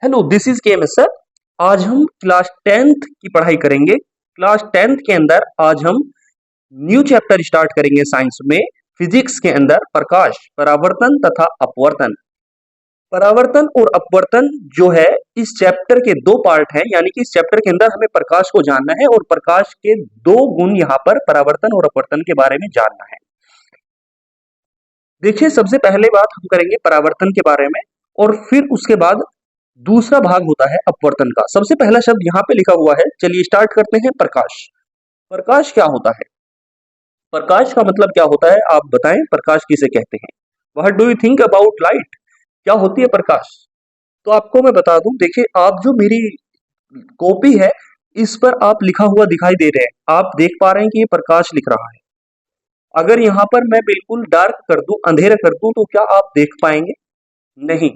Hello, this is के M S sir. आज हम क्लास 10th की पढ़ाई करेंगे। क्लास 10th के अंदर आज हम न्यू चैप्टर स्टार्ट करेंगे साइंस में। फिजिक्स के अंदर प्रकाश, परावर्तन तथा अपवर्तन। परावर्तन और अपवर्तन जो है इस चैप्टर के दो पार्ट हैं, यानी कि इस चैप्टर के अंदर हमें प्रकाश को जानना है और प्रकाश के दो गुण यहाँ पर परावर्तन और अपवर्तन के बारे में जानना है। देखिए, सबसे पहले बात हम करेंगे परावर्तन के बारे में और फिर उसके बाद दूसरा भाग होता है अपवर्तन का। सबसे पहला शब्द यहाँ पे लिखा हुआ है, चलिए स्टार्ट करते हैं। प्रकाश। प्रकाश क्या होता है? प्रकाश का मतलब क्या होता है, आप बताएं। प्रकाश किसे कहते हैं? What do you think about light? क्या होती है प्रकाश? तो आपको मैं बता दूं, देखिए, आप जो मेरी कॉपी है इस पर आप लिखा हुआ दिखाई दे रहे हैं, आप देख पा रहे हैं कि ये प्रकाश लिख रहा है। अगर यहाँ पर मैं बिल्कुल डार्क कर दूं, अंधेरा कर दूं, तो क्या आप देख पाएंगे? नहीं।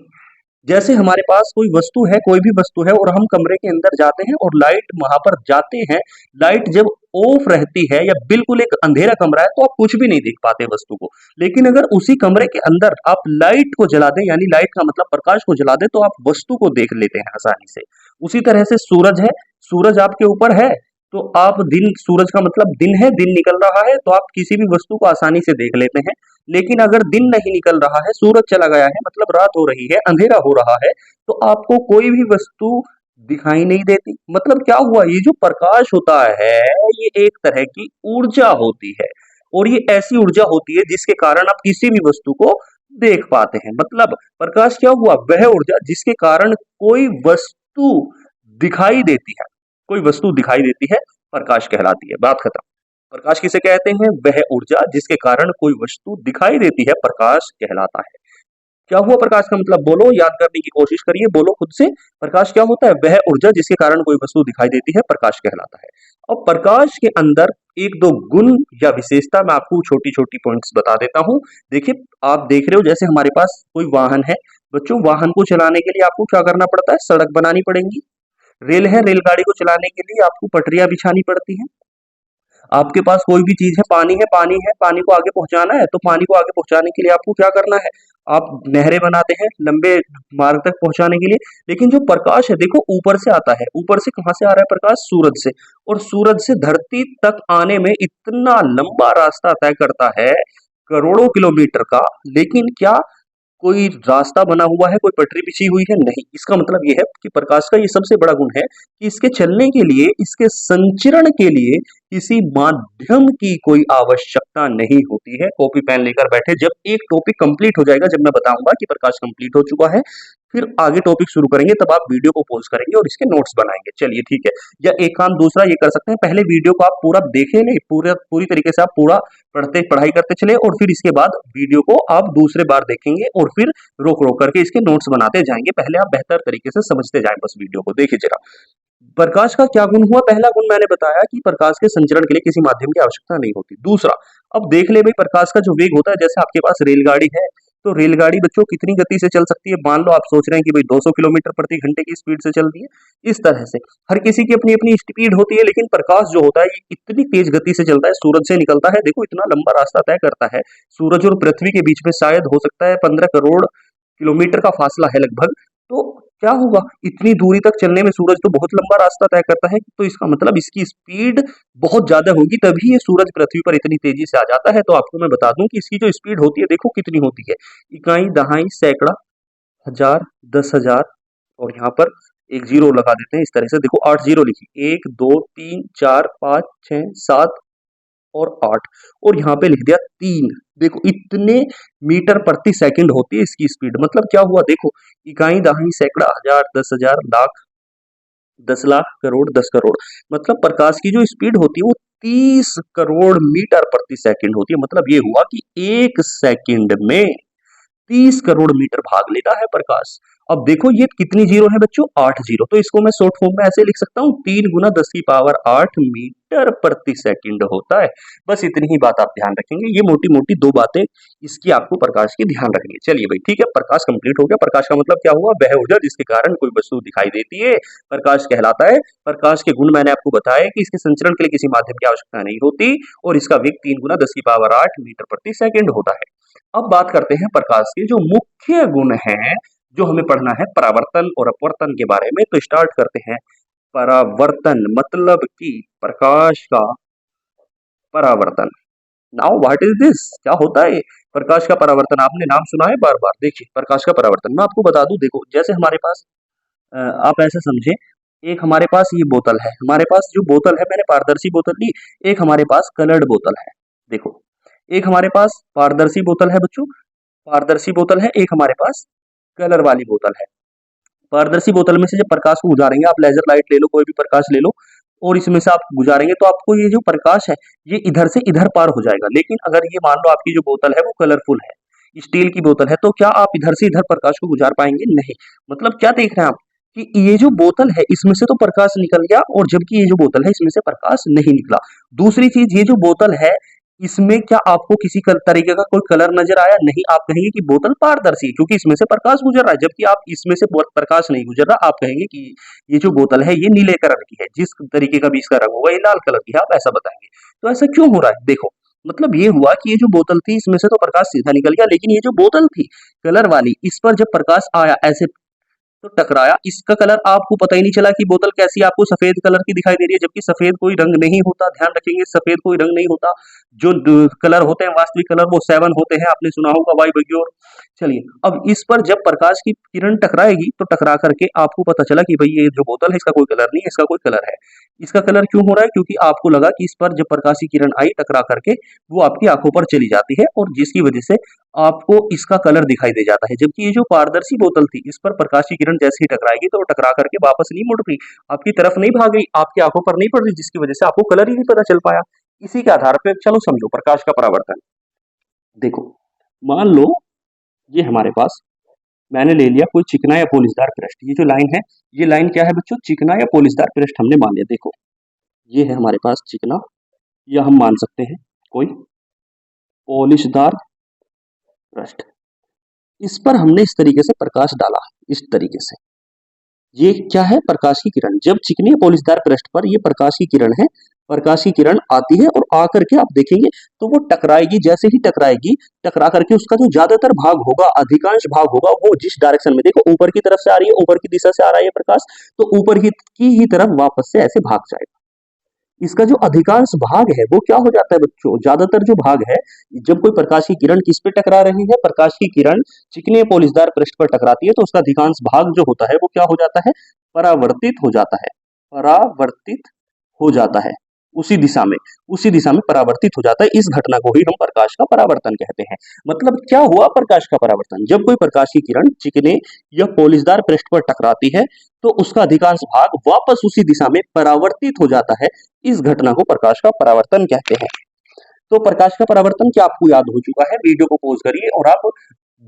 जैसे हमारे पास कोई वस्तु है, कोई भी वस्तु है और हम कमरे के अंदर जाते हैं और लाइट वहां पर जाते हैं, लाइट जब ऑफ रहती है या बिल्कुल एक अंधेरा कमरा है तो आप कुछ भी नहीं देख पाते वस्तु को। लेकिन अगर उसी कमरे के अंदर आप लाइट को जला दें, यानी लाइट का मतलब प्रकाश को जला दें, तो आप वस्तु को देख लेते हैं आसानी से। उसी तरह से सूरज है, सूरज आपके ऊपर है तो आप दिन, सूरज का मतलब दिन है, दिन निकल रहा है तो आप किसी भी वस्तु को आसानी से देख लेते हैं। लेकिन अगर दिन नहीं निकल रहा है, सूरज चला गया है, मतलब रात हो रही है, अंधेरा हो रहा है, तो आपको कोई भी वस्तु दिखाई नहीं देती। मतलब क्या हुआ, ये जो प्रकाश होता है ये एक तरह की ऊर्जा होती है और ये ऐसी ऊर्जा होती है जिसके कारण आप किसी भी वस्तु को देख पाते हैं। मतलब प्रकाश क्या हुआ, वह ऊर्जा जिसके कारण कोई वस्तु दिखाई देती है, कोई वस्तु दिखाई देती है, प्रकाश कहलाती है। बात खत्म। प्रकाश किसे कहते हैं? वह ऊर्जा जिसके कारण कोई वस्तु दिखाई देती है, प्रकाश कहलाता है। क्या हुआ प्रकाश का मतलब? बोलो, याद करने की कोशिश करिए, बोलो खुद से। प्रकाश क्या होता है? वह ऊर्जा जिसके कारण कोई वस्तु दिखाई देती है, प्रकाश कहलाता है। अब प्रकाश के अंदर एक दो गुण या विशेषता मैं आपको छोटी छोटी पॉइंट्स बता देता हूं। देखिए, आप देख रहे हो जैसे हमारे पास कोई वाहन है। बच्चों, वाहन को चलाने के लिए आपको क्या करना पड़ता है? सड़क बनानी पड़ेगी। रेल है, रेलगाड़ी को चलाने के लिए आपको पटरियां बिछानी पड़ती हैं। आपके पास कोई भी चीज है, पानी है, पानी है, पानी को आगे पहुंचाना है, तो पानी को आगे पहुंचाने के लिए आपको क्या करना है? आप नहरें बनाते हैं लंबे मार्ग तक पहुंचाने के लिए। लेकिन जो प्रकाश है, देखो, ऊपर से आता है। ऊपर से कहां से आ रहा है प्रकाश? सूरज से। और सूरज से धरती तक आने में इतना लंबा रास्ता तय करता है, करोड़ों किलोमीटर का। लेकिन क्या कोई रास्ता बना हुआ है, कोई पटरी बिछी हुई है? नहीं। इसका मतलब ये है कि प्रकाश का ये सबसे बड़ा गुण है कि इसके चलने के लिए, इसके संचरण के लिए किसी माध्यम की कोई आवश्यकता नहीं होती है। कॉपी पेन लेकर बैठे, जब एक टॉपिक कंप्लीट हो जाएगा, जब मैं बताऊंगा कि प्रकाश कंप्लीट हो चुका है, फिर आगे टॉपिक शुरू करेंगे, तब आप वीडियो को पॉज करेंगे और इसके नोट्स बनाएंगे। चलिए ठीक है। या एक काम दूसरा ये कर सकते हैं, पहले वीडियो को आप पूरा देखें, नहीं पूरी तरीके से आप पूरा पढ़ाई करते चले और फिर इसके बाद वीडियो को आप दूसरे बार देखेंगे और फिर रोक रोक करके इसके नोट्स बनाते जाएंगे। पहले आप बेहतर तरीके से समझते जाएं बस वीडियो को। देखिए जरा, प्रकाश का क्या गुण हुआ? पहला गुण मैंने बताया कि प्रकाश के संचरण के लिए किसी माध्यम की आवश्यकता नहीं होती। दूसरा, अब देख ले भाई, प्रकाश का जो वेग होता है, जैसे आपके पास रेलगाड़ी है, तो रेलगाड़ी बच्चों कितनी गति से चल सकती है? मान लो आप सोच रहे हैं कि भाई 200 किलोमीटर प्रति घंटे की स्पीड से चल रही है। इस तरह से हर किसी की अपनी अपनी स्पीड होती है, लेकिन प्रकाश जो होता है ये इतनी तेज गति से चलता है, सूरज से निकलता है। देखो, इतना लंबा रास्ता तय करता है। सूरज और पृथ्वी के बीच में शायद हो सकता है 15 करोड़ किलोमीटर का फासला है लगभग। तो क्या होगा, इतनी दूरी तक चलने में सूरज तो बहुत लंबा रास्ता तय करता है, तो इसका मतलब इसकी स्पीड बहुत ज्यादा होगी, तभी ये सूरज पृथ्वी पर इतनी तेजी से आ जाता है। तो आपको मैं बता दूं कि इसकी जो स्पीड होती है, देखो कितनी होती है। इकाई, दहाई, सैकड़ा, हजार, 10,000 और यहाँ पर एक जीरो लगा देते हैं। इस तरह से देखो, 8 जीरो लिखी, 1 2 3 4 5 6 7 और 8, और यहाँ पे लिख दिया 3। देखो, इतने मीटर प्रति सेकंड होती है इसकी स्पीड। मतलब क्या हुआ, देखो, इकाई, दहाई, सैकड़ा, हजार, 10,000, लाख, 10 लाख, करोड़, 10 करोड़। मतलब प्रकाश की जो स्पीड होती है वो 30 करोड़ मीटर प्रति सेकंड होती है। मतलब ये हुआ कि एक सेकंड में 30 करोड़ मीटर भाग लेता है प्रकाश। अब देखो, ये कितनी जीरो है बच्चों? 8 जीरो। तो इसको मैं शॉर्ट फॉर्म में ऐसे लिख सकता हूँ, 3 गुना 10 की पावर 8 मीटर प्रति सेकंड होता है। बस इतनी ही बात आप ध्यान रखेंगे। ये मोटी मोटी दो बातें इसकी आपको प्रकाश की ध्यान रखनी है। चलिए भाई ठीक है, प्रकाश कंप्लीट हो गया। प्रकाश का मतलब क्या हुआ? वह ऊर्जा जिसके कारण कोई वस्तु दिखाई देती है, प्रकाश कहलाता है। प्रकाश के गुण मैंने आपको बताया कि इसके संचरण के लिए किसी माध्यम की आवश्यकता नहीं होती और इसका वेग 3 गुना 10 की पावर 8 मीटर प्रति सेकंड होता है। अब बात करते हैं प्रकाश के जो मुख्य गुण हैं, जो हमें पढ़ना है परावर्तन और अपवर्तन के बारे में। तो स्टार्ट करते हैं। परावर्तन मतलब कि प्रकाश का परावर्तन। नाउ व्हाट इज दिस, क्या होता है प्रकाश का परावर्तन? आपने नाम सुना है बार बार। देखिए प्रकाश का परावर्तन मैं आपको बता दूं, देखो जैसे हमारे पास आप ऐसे समझे, एक हमारे पास ये बोतल है, हमारे पास जो बोतल है मैंने पारदर्शी बोतल ली, एक हमारे पास कलर्ड बोतल है। देखो एक हमारे पास पारदर्शी बोतल है बच्चों, पारदर्शी बोतल है, एक हमारे पास कलर वाली बोतल है। पारदर्शी बोतल में से जब प्रकाश को गुजारेंगे, आप लेजर लाइट ले लो, कोई भी प्रकाश ले लो, और इसमें से आप गुजारेंगे तो आपको ये जो प्रकाश है ये इधर से इधर पार हो जाएगा। लेकिन अगर ये मान लो आपकी जो बोतल है वो कलरफुल है, स्टील की बोतल है, तो क्या आप इधर से इधर प्रकाश को गुजार पाएंगे? नहीं। मतलब क्या देख रहे हैं आप कि ये जो बोतल है इसमें से तो प्रकाश निकल गया, और जबकि ये जो बोतल है इसमें से प्रकाश नहीं निकला। दूसरी चीज, ये जो बोतल है इसमें क्या आपको किसी तरीके का कोई कलर नजर आया? नहीं। आप कहेंगे कि बोतल पारदर्शी है क्योंकि इसमें से प्रकाश गुजर रहा है, जबकि आप इसमें से प्रकाश नहीं गुजर रहा। आप कहेंगे कि ये जो बोतल है ये नीले कलर की है, जिस तरीके का भी इसका रंग होगा ये लाल कलर की है, आप ऐसा बताएंगे। तो ऐसा क्यों हो रहा है? देखो मतलब ये हुआ कि ये जो बोतल थी इसमें से तो प्रकाश सीधा निकल गया, लेकिन ये जो बोतल थी कलर वाली, इस पर जब प्रकाश आया ऐसे तो टकराया, इसका कलर आपको पता ही नहीं चला कि बोतल कैसी है, आपको सफेद कलर की दिखाई दे रही है, जबकि सफेद कोई रंग नहीं होता। ध्यान रखेंगे सफेद कोई रंग नहीं होता। जो कलर होते हैं वास्तविक कलर वो 7 होते हैं, आपने सुना होगा वाई बग्योर। चलिए अब इस पर जब प्रकाश की किरण टकराएगी तो टकरा करके आपको पता चला कि भाई ये जो बोतल है इसका कोई कलर नहीं है, इसका कोई कलर है। इसका कलर क्यों हो रहा है? क्योंकि आपको लगा कि इस पर जब प्रकाश की किरण आई टकरा करके वो आपकी आंखों पर चली जाती है, और जिसकी वजह से आपको इसका कलर दिखाई दे जाता है। जबकि ये जो पारदर्शी बोतल थी इस पर प्रकाश की किरण जैसे ही टकराएगी तो टकरा करके वापस नहीं मुड़ रही, आपकी तरफ नहीं भाग रही, आपकी आंखों पर नहीं पड़ रही, जिसकी वजह से आपको कलर ही नहीं पता चल पाया। इसी के आधार पर चलो समझो प्रकाश का परावर्तन। देखो मान लो ये हमारे पास मैंने ले लिया कोई चिकना या पोलिशदार पृष्ठ। ये जो लाइन है ये लाइन क्या है बच्चों? चिकना या पोलिशदार पृष्ठ हमने मान लिया। देखो ये है हमारे पास चिकना, या हम मान सकते हैं कोई पॉलिशदार पृष्ठ। इस पर हमने इस तरीके से प्रकाश डाला, इस तरीके से। ये क्या है? प्रकाश की किरण। जब चिकनी या पॉलिशदार पृष्ठ पर ये प्रकाश की किरण है, प्रकाश की किरण आती है और आकर के आप देखेंगे तो वो टकराएगी। जैसे ही टकराएगी, टकरा करके उसका जो ज्यादातर भाग होगा, अधिकांश भाग होगा, वो जिस डायरेक्शन में, देखो ऊपर की तरफ से आ रही है, ऊपर की दिशा से आ रहा है प्रकाश, तो ऊपर की ही तरफ वापस से ऐसे भाग जाएगा। इसका जो अधिकांश भाग है वो क्या हो जाता है बच्चों? ज्यादातर जो भाग है, जब कोई प्रकाश की किरण किस पे टकरा रही है, प्रकाश की किरण चिकने पोलिशदार पृष्ठ पर टकराती है, तो उसका अधिकांश भाग जो होता है वो क्या हो जाता है? परावर्तित हो जाता है। परावर्तित हो जाता है उसी दिशा में परावर्तित हो जाता है। इस घटना को ही हम प्रकाश का परावर्तन कहते हैं। मतलब क्या हुआ प्रकाश का परावर्तन? जब कोई प्रकाश की किरण चिकने या पोलिशदार पृष्ठ पर टकराती है तो उसका अधिकांश भाग वापस उसी दिशा में परावर्तित हो जाता है। इस घटना को प्रकाश का परावर्तन कहते हैं। तो प्रकाश का परावर्तन क्या आपको याद हो चुका है? वीडियो को पॉज करिए और आप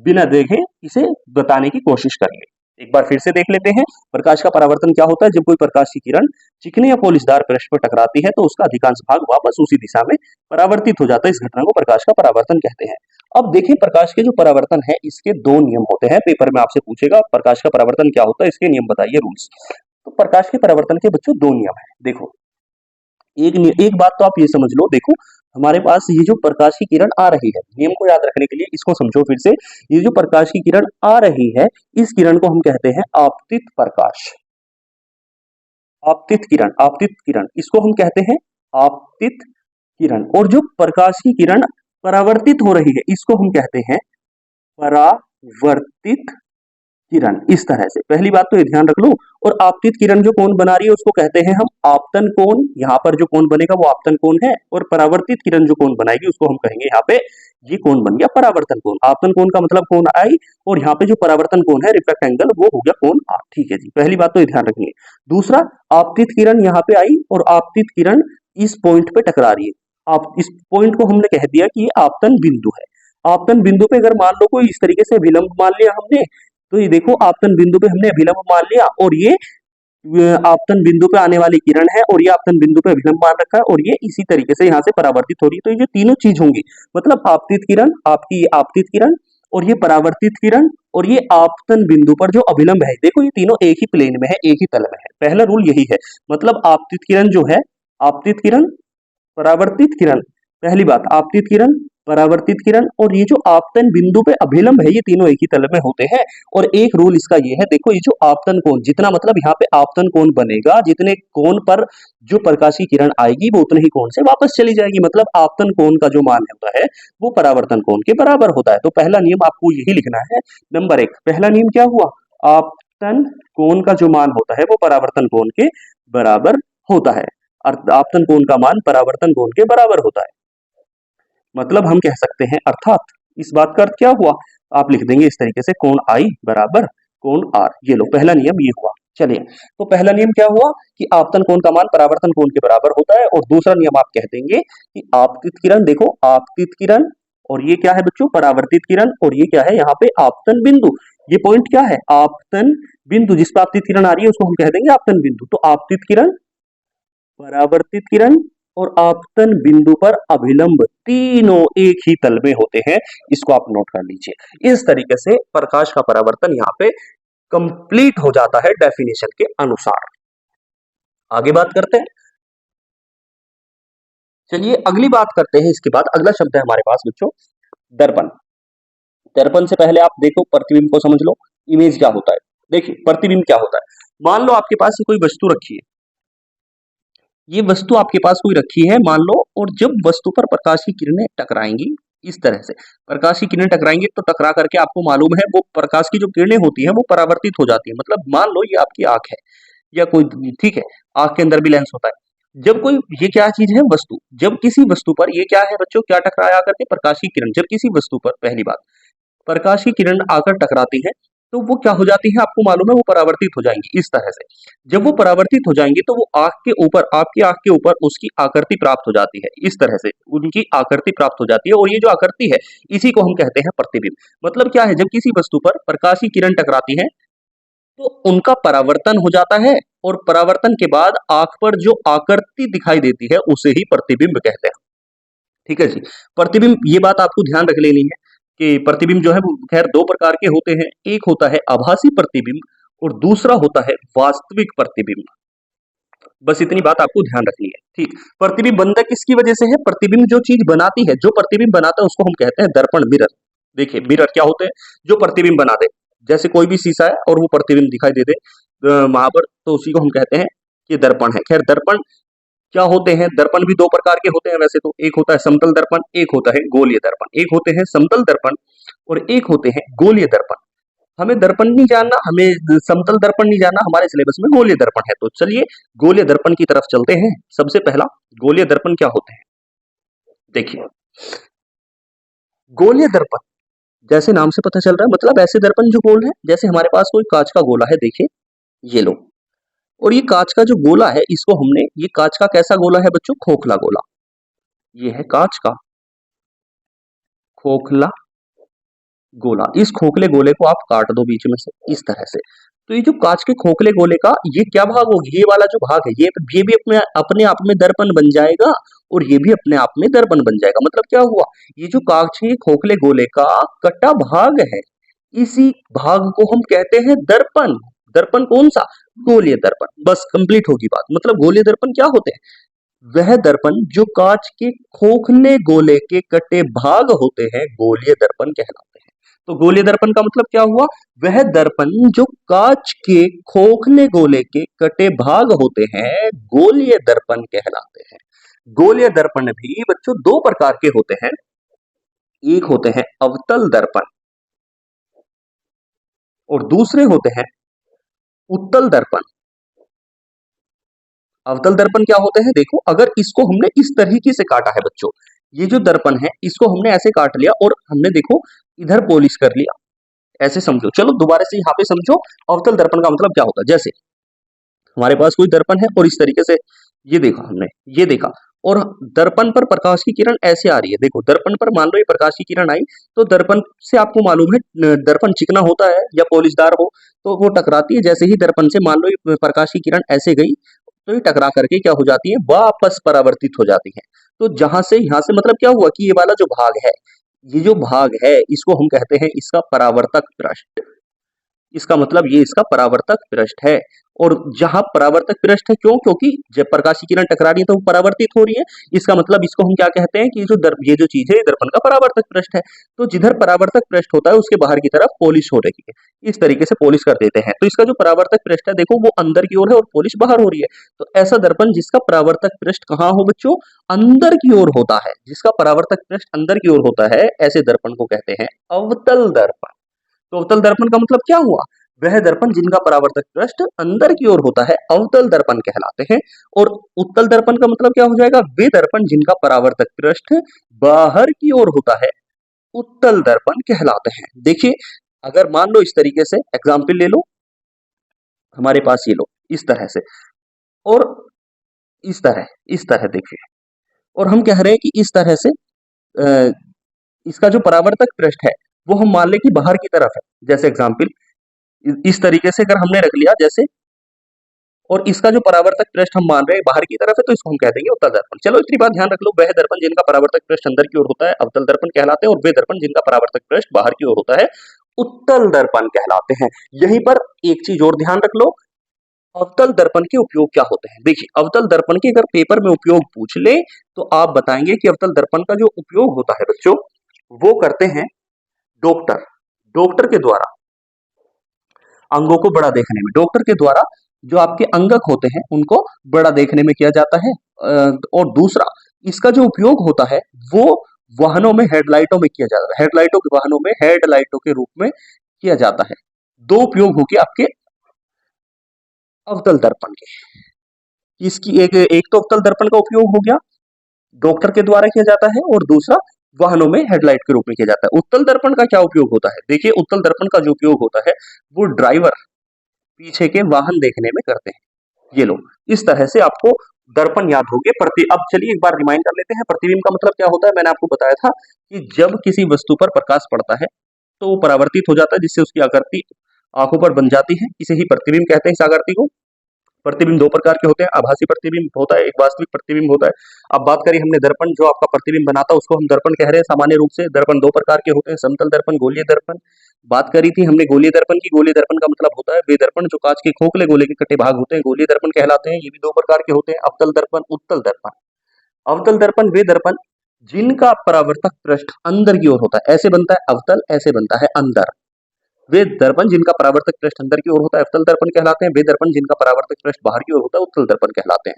बिना देखे इसे बताने की कोशिश करिए। एक बार फिर से देख लेते हैं प्रकाश का परावर्तन क्या होता है। जब कोई प्रकाश की किरण चिकने या पोलिशदार पृष्ठ पर टकराती है तो उसका अधिकांश भाग वापस उसी दिशा में परावर्तित हो जाता है। इस घटना को प्रकाश का परावर्तन कहते हैं। अब देखिए प्रकाश के जो परावर्तन है इसके 2 नियम होते हैं। पेपर में आपसे पूछेगा प्रकाश का परावर्तन क्या होता है, इसके नियम बताइए, रूल्स। तो प्रकाश के परावर्तन के बच्चों 2 नियम है। देखो एक बात तो आप ये समझ लो, देखो हमारे पास ये जो प्रकाश की किरण आ रही है, नियम को याद रखने के लिए इसको समझो फिर से। ये जो प्रकाश की किरण आ रही है इस किरण को हम कहते हैं आपतित प्रकाश। आपतित किरण, आपतित किरण, इसको हम कहते हैं आपतित किरण। और जो प्रकाश की किरण परावर्तित हो रही है इसको हम कहते हैं परावर्तित किरण। इस तरह से पहली बात तो ये ध्यान रख लो। और आपतित किरण जो कोण बना रही है उसको कहते हैं हम आपतन कोण। यहाँ पर जो कोण बनेगा वो आपतन कोण है, और परावर्तित किरण जो कोण बनाएगी उसको हम कहेंगे यहाँ पे ये कोण बन गया परावर्तन कोण। आपतन कोण का मतलब कोण आई, और यहाँ पे जो परावर्तन कोण है रिफ्लेक्ट एंगल वो हो गया कोण आर। ठीक है जी, पहली बात तो ये ध्यान रखनी है। दूसरा, आपतित किरण यहाँ पे आई और आपतित किरण इस पॉइंट पे टकरा रही है। आप इस पॉइंट को हमने कह दिया कि ये आपतन बिंदु है। आपतन बिंदु पे अगर मान लो कोई इस तरीके से विलंब मान लिया हमने, तो ये देखो आपतन बिंदु पे हमने अभिलंब मान लिया, और ये आपतन बिंदु पे आने वाली किरण है, और ये आपतन बिंदु पे अभिलंब मान रखा है, और ये इसी तरीके से यहाँ से परावर्तित हो रही है। तो ये जो तीनों चीज होंगी, मतलब आपतित किरण, आपकी ये आपतित किरण, और ये परावर्तित किरण, और ये आपतन बिंदु पर जो अभिलंब है, देखो ये तीनों एक ही प्लेन में है, एक ही तल में है। पहला रूल यही है। मतलब आपतित किरण जो है, आपतित किरण, परावर्तित किरण, पहली बात आपतित किरण, परावर्तित किरण और ये जो आपतन बिंदु पे अभिलंब है, ये तीनों एक ही तल में होते हैं। और एक रूल इसका ये है, देखो ये जो आपतन कोण, जितना मतलब यहाँ पे आपतन कोण बनेगा, जितने कोण पर जो प्रकाश की किरण आएगी वो उतने ही कोण से वापस चली जाएगी। मतलब आपतन कोण का जो मान होता है वो परावर्तन कोण के बराबर होता है। तो पहला नियम आपको यही लिखना है। नंबर 1, पहला नियम क्या हुआ, आपतन कोण का जो मान होता है वो परावर्तन कोण के बराबर होता है। आपतन कोण का मान परावर्तन कोण के बराबर होता है। मतलब हम कह सकते हैं, अर्थात इस बात का अर्थ क्या हुआ, आप लिख देंगे इस तरीके से, कोण आई बराबर कोण आर। ये लो, पहला नियम ये हुआ। चलिए, तो पहला नियम क्या हुआ कि आपतन कोण का मान परावर्तन कोण के बराबर होता है। और दूसरा नियम आप कह देंगे कि आपतित किरण, देखो आपतित किरण और ये क्या है बच्चों, परावर्तित किरण, और ये क्या है यहाँ पे आपतन बिंदु। ये पॉइंट क्या है, आपतन बिंदु, जिस पर आपतित किरण आ रही है उसको हम कह देंगे आपतन बिंदु। तो आपतित किरण, परावर्तित किरण और आपतन बिंदु पर अभिलंब तीनों एक ही तल में होते हैं। इसको आप नोट कर लीजिए। इस तरीके से प्रकाश का परावर्तन यहाँ पे कंप्लीट हो जाता है डेफिनेशन के अनुसार। आगे बात करते हैं। चलिए अगली बात करते हैं। इसके बाद अगला शब्द है हमारे पास बच्चों, दर्पण। दर्पण से पहले आप देखो प्रतिबिंब को समझ लो, इमेज क्या होता है। देखिए प्रतिबिंब क्या होता है, मान लो आपके पास कोई वस्तु रखी है, ये वस्तु आपके पास कोई रखी है मान लो, और जब वस्तु पर प्रकाश की किरणें टकराएंगी, इस तरह से प्रकाश की किरणें टकराएंगी, तो टकरा करके आपको मालूम है वो प्रकाश की जो किरणें होती हैं वो परावर्तित हो जाती है। मतलब मान लो ये आपकी आंख है या कोई, ठीक है, आंख के अंदर भी लेंस होता है। जब कोई, ये क्या चीज है, वस्तु, जब किसी वस्तु पर, ये क्या है बच्चों, क्या टकराया करके, प्रकाश की किरण, जब किसी वस्तु पर, पहली बात, प्रकाश की किरण आकर टकराती है तो वो क्या हो जाती है, आपको मालूम है वो परावर्तित हो जाएंगी इस तरह से। जब वो परावर्तित हो जाएंगी तो वो आंख के ऊपर, आपकी आंख के ऊपर उसकी आकृति प्राप्त हो जाती है। इस तरह से उनकी आकृति प्राप्त हो जाती है, और ये जो आकृति है इसी को हम कहते हैं प्रतिबिंब। मतलब क्या है, जब किसी वस्तु पर प्रकाश की किरण टकराती है तो उनका परावर्तन हो जाता है, और परावर्तन के बाद आंख पर जो आकृति दिखाई देती है उसे ही प्रतिबिंब कहते हैं। ठीक है जी। प्रतिबिंब, ये बात आपको ध्यान रख लेनी है कि प्रतिबिंब जो है वो खैर दो प्रकार के होते हैं। एक होता है आभासी प्रतिबिंब और दूसरा होता है वास्तविक प्रतिबिंब। बस इतनी बात आपको ध्यान रखनी है। ठीक, प्रतिबिंब बनता किसकी वजह से है, प्रतिबिंब जो चीज बनाती है, जो प्रतिबिंब बनाता है उसको हम कहते हैं दर्पण, मिरर। देखिए मिरर क्या होते हैं, जो प्रतिबिंब बना दे। जैसे कोई भी शीशा है और वो प्रतिबिंब दिखाई दे दे वहां पर, तो उसी को हम कहते हैं कि दर्पण है। खैर दर्पण क्या होते हैं, दर्पण भी दो प्रकार के होते हैं वैसे तो। एक होता है समतल दर्पण, एक होता है गोलीय दर्पण। एक होते हैं समतल दर्पण और एक होते हैं गोलीय दर्पण। हमें दर्पण नहीं जानना, हमें समतल दर्पण नहीं जानना, हमारे सिलेबस में गोलीय दर्पण है। तो चलिए गोलीय दर्पण की तरफ चलते हैं। सबसे पहला, गोलीय दर्पण क्या होते हैं। देखिए गोलीय दर्पण, जैसे नाम से पता चल रहा है, मतलब ऐसे दर्पण जो गोल है, जैसे हमारे पास कोई कांच का गोला है, देखिए ये लो, और ये कांच का जो गोला है इसको हमने, ये कांच का कैसा गोला है बच्चों, खोखला गोला। ये है कांच का खोखला गोला। इस खोखले गोले को आप काट दो बीच में से इस तरह से, तो ये जो कांच के खोखले गोले का ये क्या भाग होगी, ये वाला जो भाग है, ये भी अपने अपने आप में दर्पण बन जाएगा और ये भी अपने आप में दर्पण बन जाएगा। मतलब क्या हुआ, ये जो कांच के खोखले गोले का कटा भाग है, इसी भाग को हम कहते हैं दर्पण। दर्पण कौन सा, गोलीय दर्पण। बस कंप्लीट होगी बात। मतलब गोलीय दर्पण क्या होते हैं, वह दर्पण जो कांच के खोखले गोले के कटे भाग होते हैं, गोलीय दर्पण कहलाते हैं। तो गोलीय दर्पण का मतलब क्या हुआ, वह दर्पण जो कांच के खोखले गोले के कटे भाग होते हैं, गोलीय दर्पण कहलाते हैं। गोलीय दर्पण भी बच्चों दो प्रकार के होते हैं। एक होते हैं अवतल दर्पण और दूसरे होते हैं उत्तल दर्पण। अवतल दर्पण क्या होते हैं, देखो अगर इसको हमने इस तरीके से काटा है बच्चों, ये जो दर्पण है इसको हमने ऐसे काट लिया और हमने देखो इधर पॉलिश कर लिया, ऐसे समझो। चलो दोबारा से यहाँ पे समझो, अवतल दर्पण का मतलब क्या होता है। जैसे हमारे पास कोई दर्पण है और इस तरीके से ये देखा हमने, ये देखा, और दर्पण पर प्रकाश की किरण ऐसे आ रही है। देखो दर्पण पर मान लो ये प्रकाश की किरण आई, तो दर्पण से आपको मालूम है दर्पण चिकना होता है या पॉलिशदार हो तो वो टकराती है। जैसे ही दर्पण से मान लो ये प्रकाश की किरण ऐसे गई तो ये टकरा करके क्या हो जाती है, वापस परावर्तित हो जाती है। तो जहां से यहां से मतलब क्या हुआ कि ये वाला जो भाग है, ये जो भाग है इसको हम कहते हैं इसका परावर्तक पृष्ठ। इसका मतलब ये इसका परावर्तक पृष्ठ है। और जहां परावर्तक पृष्ठ है, क्यों? क्योंकि जब प्रकाश की किरण टकरा रही है तो वो परावर्तित हो रही है। इसका मतलब इसको हम क्या कहते हैं कि ये जो चीज है ये दर्पण का परावर्तक पृष्ठ है। तो जिधर परावर्तक पृष्ठ होता है उसके बाहर की तरफ पॉलिश हो रही है, इस तरीके से पॉलिश कर देते हैं। तो इसका जो परावर्तक पृष्ठ है देखो वो अंदर की ओर है और पॉलिश बाहर हो रही है। तो ऐसा दर्पण जिसका परावर्तक पृष्ठ कहाँ हो बच्चों? अंदर की ओर होता है। जिसका परावर्तक पृष्ठ अंदर की ओर होता है ऐसे दर्पण को कहते हैं अवतल दर्पण। तो अवतल दर्पण का मतलब क्या हुआ? वह दर्पण जिनका परावर्तक पृष्ठ अंदर की ओर होता है अवतल दर्पण कहलाते हैं। और उत्तल दर्पण का मतलब क्या हो जाएगा? वे दर्पण जिनका परावर्तक पृष्ठ बाहर की ओर होता है उत्तल दर्पण कहलाते हैं। देखिए, अगर मान लो इस तरीके से एग्जाम्पल ले लो, हमारे पास ये लो इस तरह से, और इस तरह देखिए, और हम कह रहे हैं कि इस तरह से अ, इसका जो परावर्तक पृष्ठ है वो हम मान लें कि बाहर की तरफ है। जैसे एग्जाम्पल इस तरीके से अगर हमने रख लिया जैसे, और इसका जो परावर्तक पृष्ठ हम मान रहे हैं बाहर की तरफ है तो इसको हम कह देंगे उत्तल दर्पण। चलो इतनी बात ध्यान रख लो, वह दर्पण जिनका परावर्तक पृष्ठ अंदर की ओर होता है अवतल दर्पण कहलाते हैं, और वे दर्पण जिनका परावर्तक पृष्ठ बाहर की ओर होता है उत्तल दर्पण कहलाते हैं। यहीं पर एक चीज और ध्यान रख लो, अवतल दर्पण के उपयोग क्या होते हैं। देखिए, अवतल दर्पण के अगर पेपर में उपयोग पूछ ले तो आप बताएंगे कि अवतल दर्पण का जो उपयोग होता है बच्चों, वो करते हैं डॉक्टर। डॉक्टर के द्वारा अंगों को बड़ा देखने में, डॉक्टर के द्वारा जो आपके अंगक होते हैं उनको बड़ा देखने में किया जाता है। और दूसरा, इसका जो उपयोग होता है वो वाहनों में हेडलाइटों में किया जाता है। हेडलाइटों के वाहनों में हेडलाइटों के रूप में किया जाता है। दो उपयोग हो गए आपके अवतल दर्पण के। इसकी एक एक तो अवतल दर्पण का उपयोग हो गया, डॉक्टर के द्वारा किया जाता है, और दूसरा वाहनों में हेडलाइट के रूप में किया जाता है। उत्तल दर्पण का क्या उपयोग होता है? देखिए, उत्तल दर्पण का जो उपयोग होता है वो ड्राइवर पीछे के वाहन देखने में करते हैं। ये लो, इस तरह से आपको दर्पण याद हो गए। अब चलिए एक बार रिमाइंड कर लेते हैं, प्रतिबिंब का मतलब क्या होता है। मैंने आपको बताया था कि जब किसी वस्तु पर प्रकाश पड़ता है तो वो परावर्तित हो जाता है, जिससे उसकी आकृति आंखों पर बन जाती है। इसे ही प्रतिबिंब कहते हैं, इस आकृति को। प्रतिबिंब दो प्रकार के होते हैं, आभासी प्रतिबिंब होता है, एक वास्तविक प्रतिबिंब होता है। अब बात करी हमने दर्पण जो आपका प्रतिबिंब बनाता है उसको हम दर्पण कह रहे हैं सामान्य रूप से। दर्पण दो प्रकार के होते हैं, समतल दर्पण, गोलीय दर्पण। बात करी थी हमने गोलीय दर्पण की। गोलीय दर्पण का मतलब होता है वे दर्पण जो कांच के खोखले गोले के कटे भाग होते हैं, गोलीय दर्पण कहलाते हैं। ये भी दो प्रकार के होते हैं, अवतल दर्पण, उत्तल दर्पण। अवतल दर्पण वे दर्पण जिनका परावर्तक पृष्ठ अंदर की ओर होता है, ऐसे बनता है अवतल, ऐसे बनता है अंदर। वे दर्पण जिनका परावर्तक पृष्ठ अंदर की ओर होता है अवतल दर्पण कहलाते हैं। वे दर्पण जिनका परावर्तक पृष्ठ बाहर की ओर होता है उत्तल दर्पण कहलाते हैं।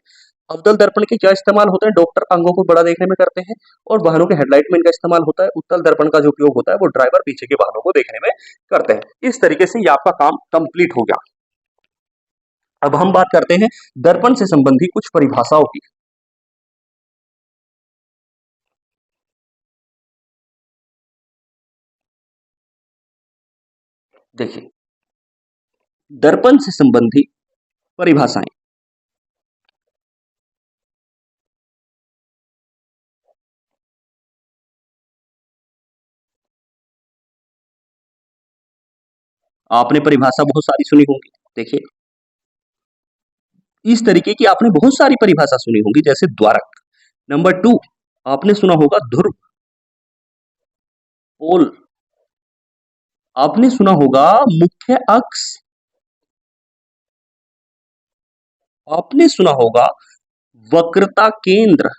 अवतल दर्पण के क्या इस्तेमाल होते हैं? डॉक्टर अंगों को बड़ा देखने में करते हैं, और वाहनों के हेडलाइट में इनका इस्तेमाल होता है। उत्तल दर्पण का जो उपयोग होता है वो ड्राइवर पीछे के वाहनों को देखने में करते हैं। इस तरीके से ये आपका काम कंप्लीट हो गया। अब हम बात करते हैं दर्पण से संबंधी कुछ परिभाषाओं की। देखिए, दर्पण से संबंधी परिभाषाएं। आपने परिभाषा बहुत सारी सुनी होंगी। देखिए, इस तरीके की आपने बहुत सारी परिभाषा सुनी होंगी, जैसे द्वारक। नंबर 2, आपने सुना होगा ध्रुव, पोल। आपने सुना होगा मुख्य अक्ष। आपने सुना होगा वक्रता केंद्र।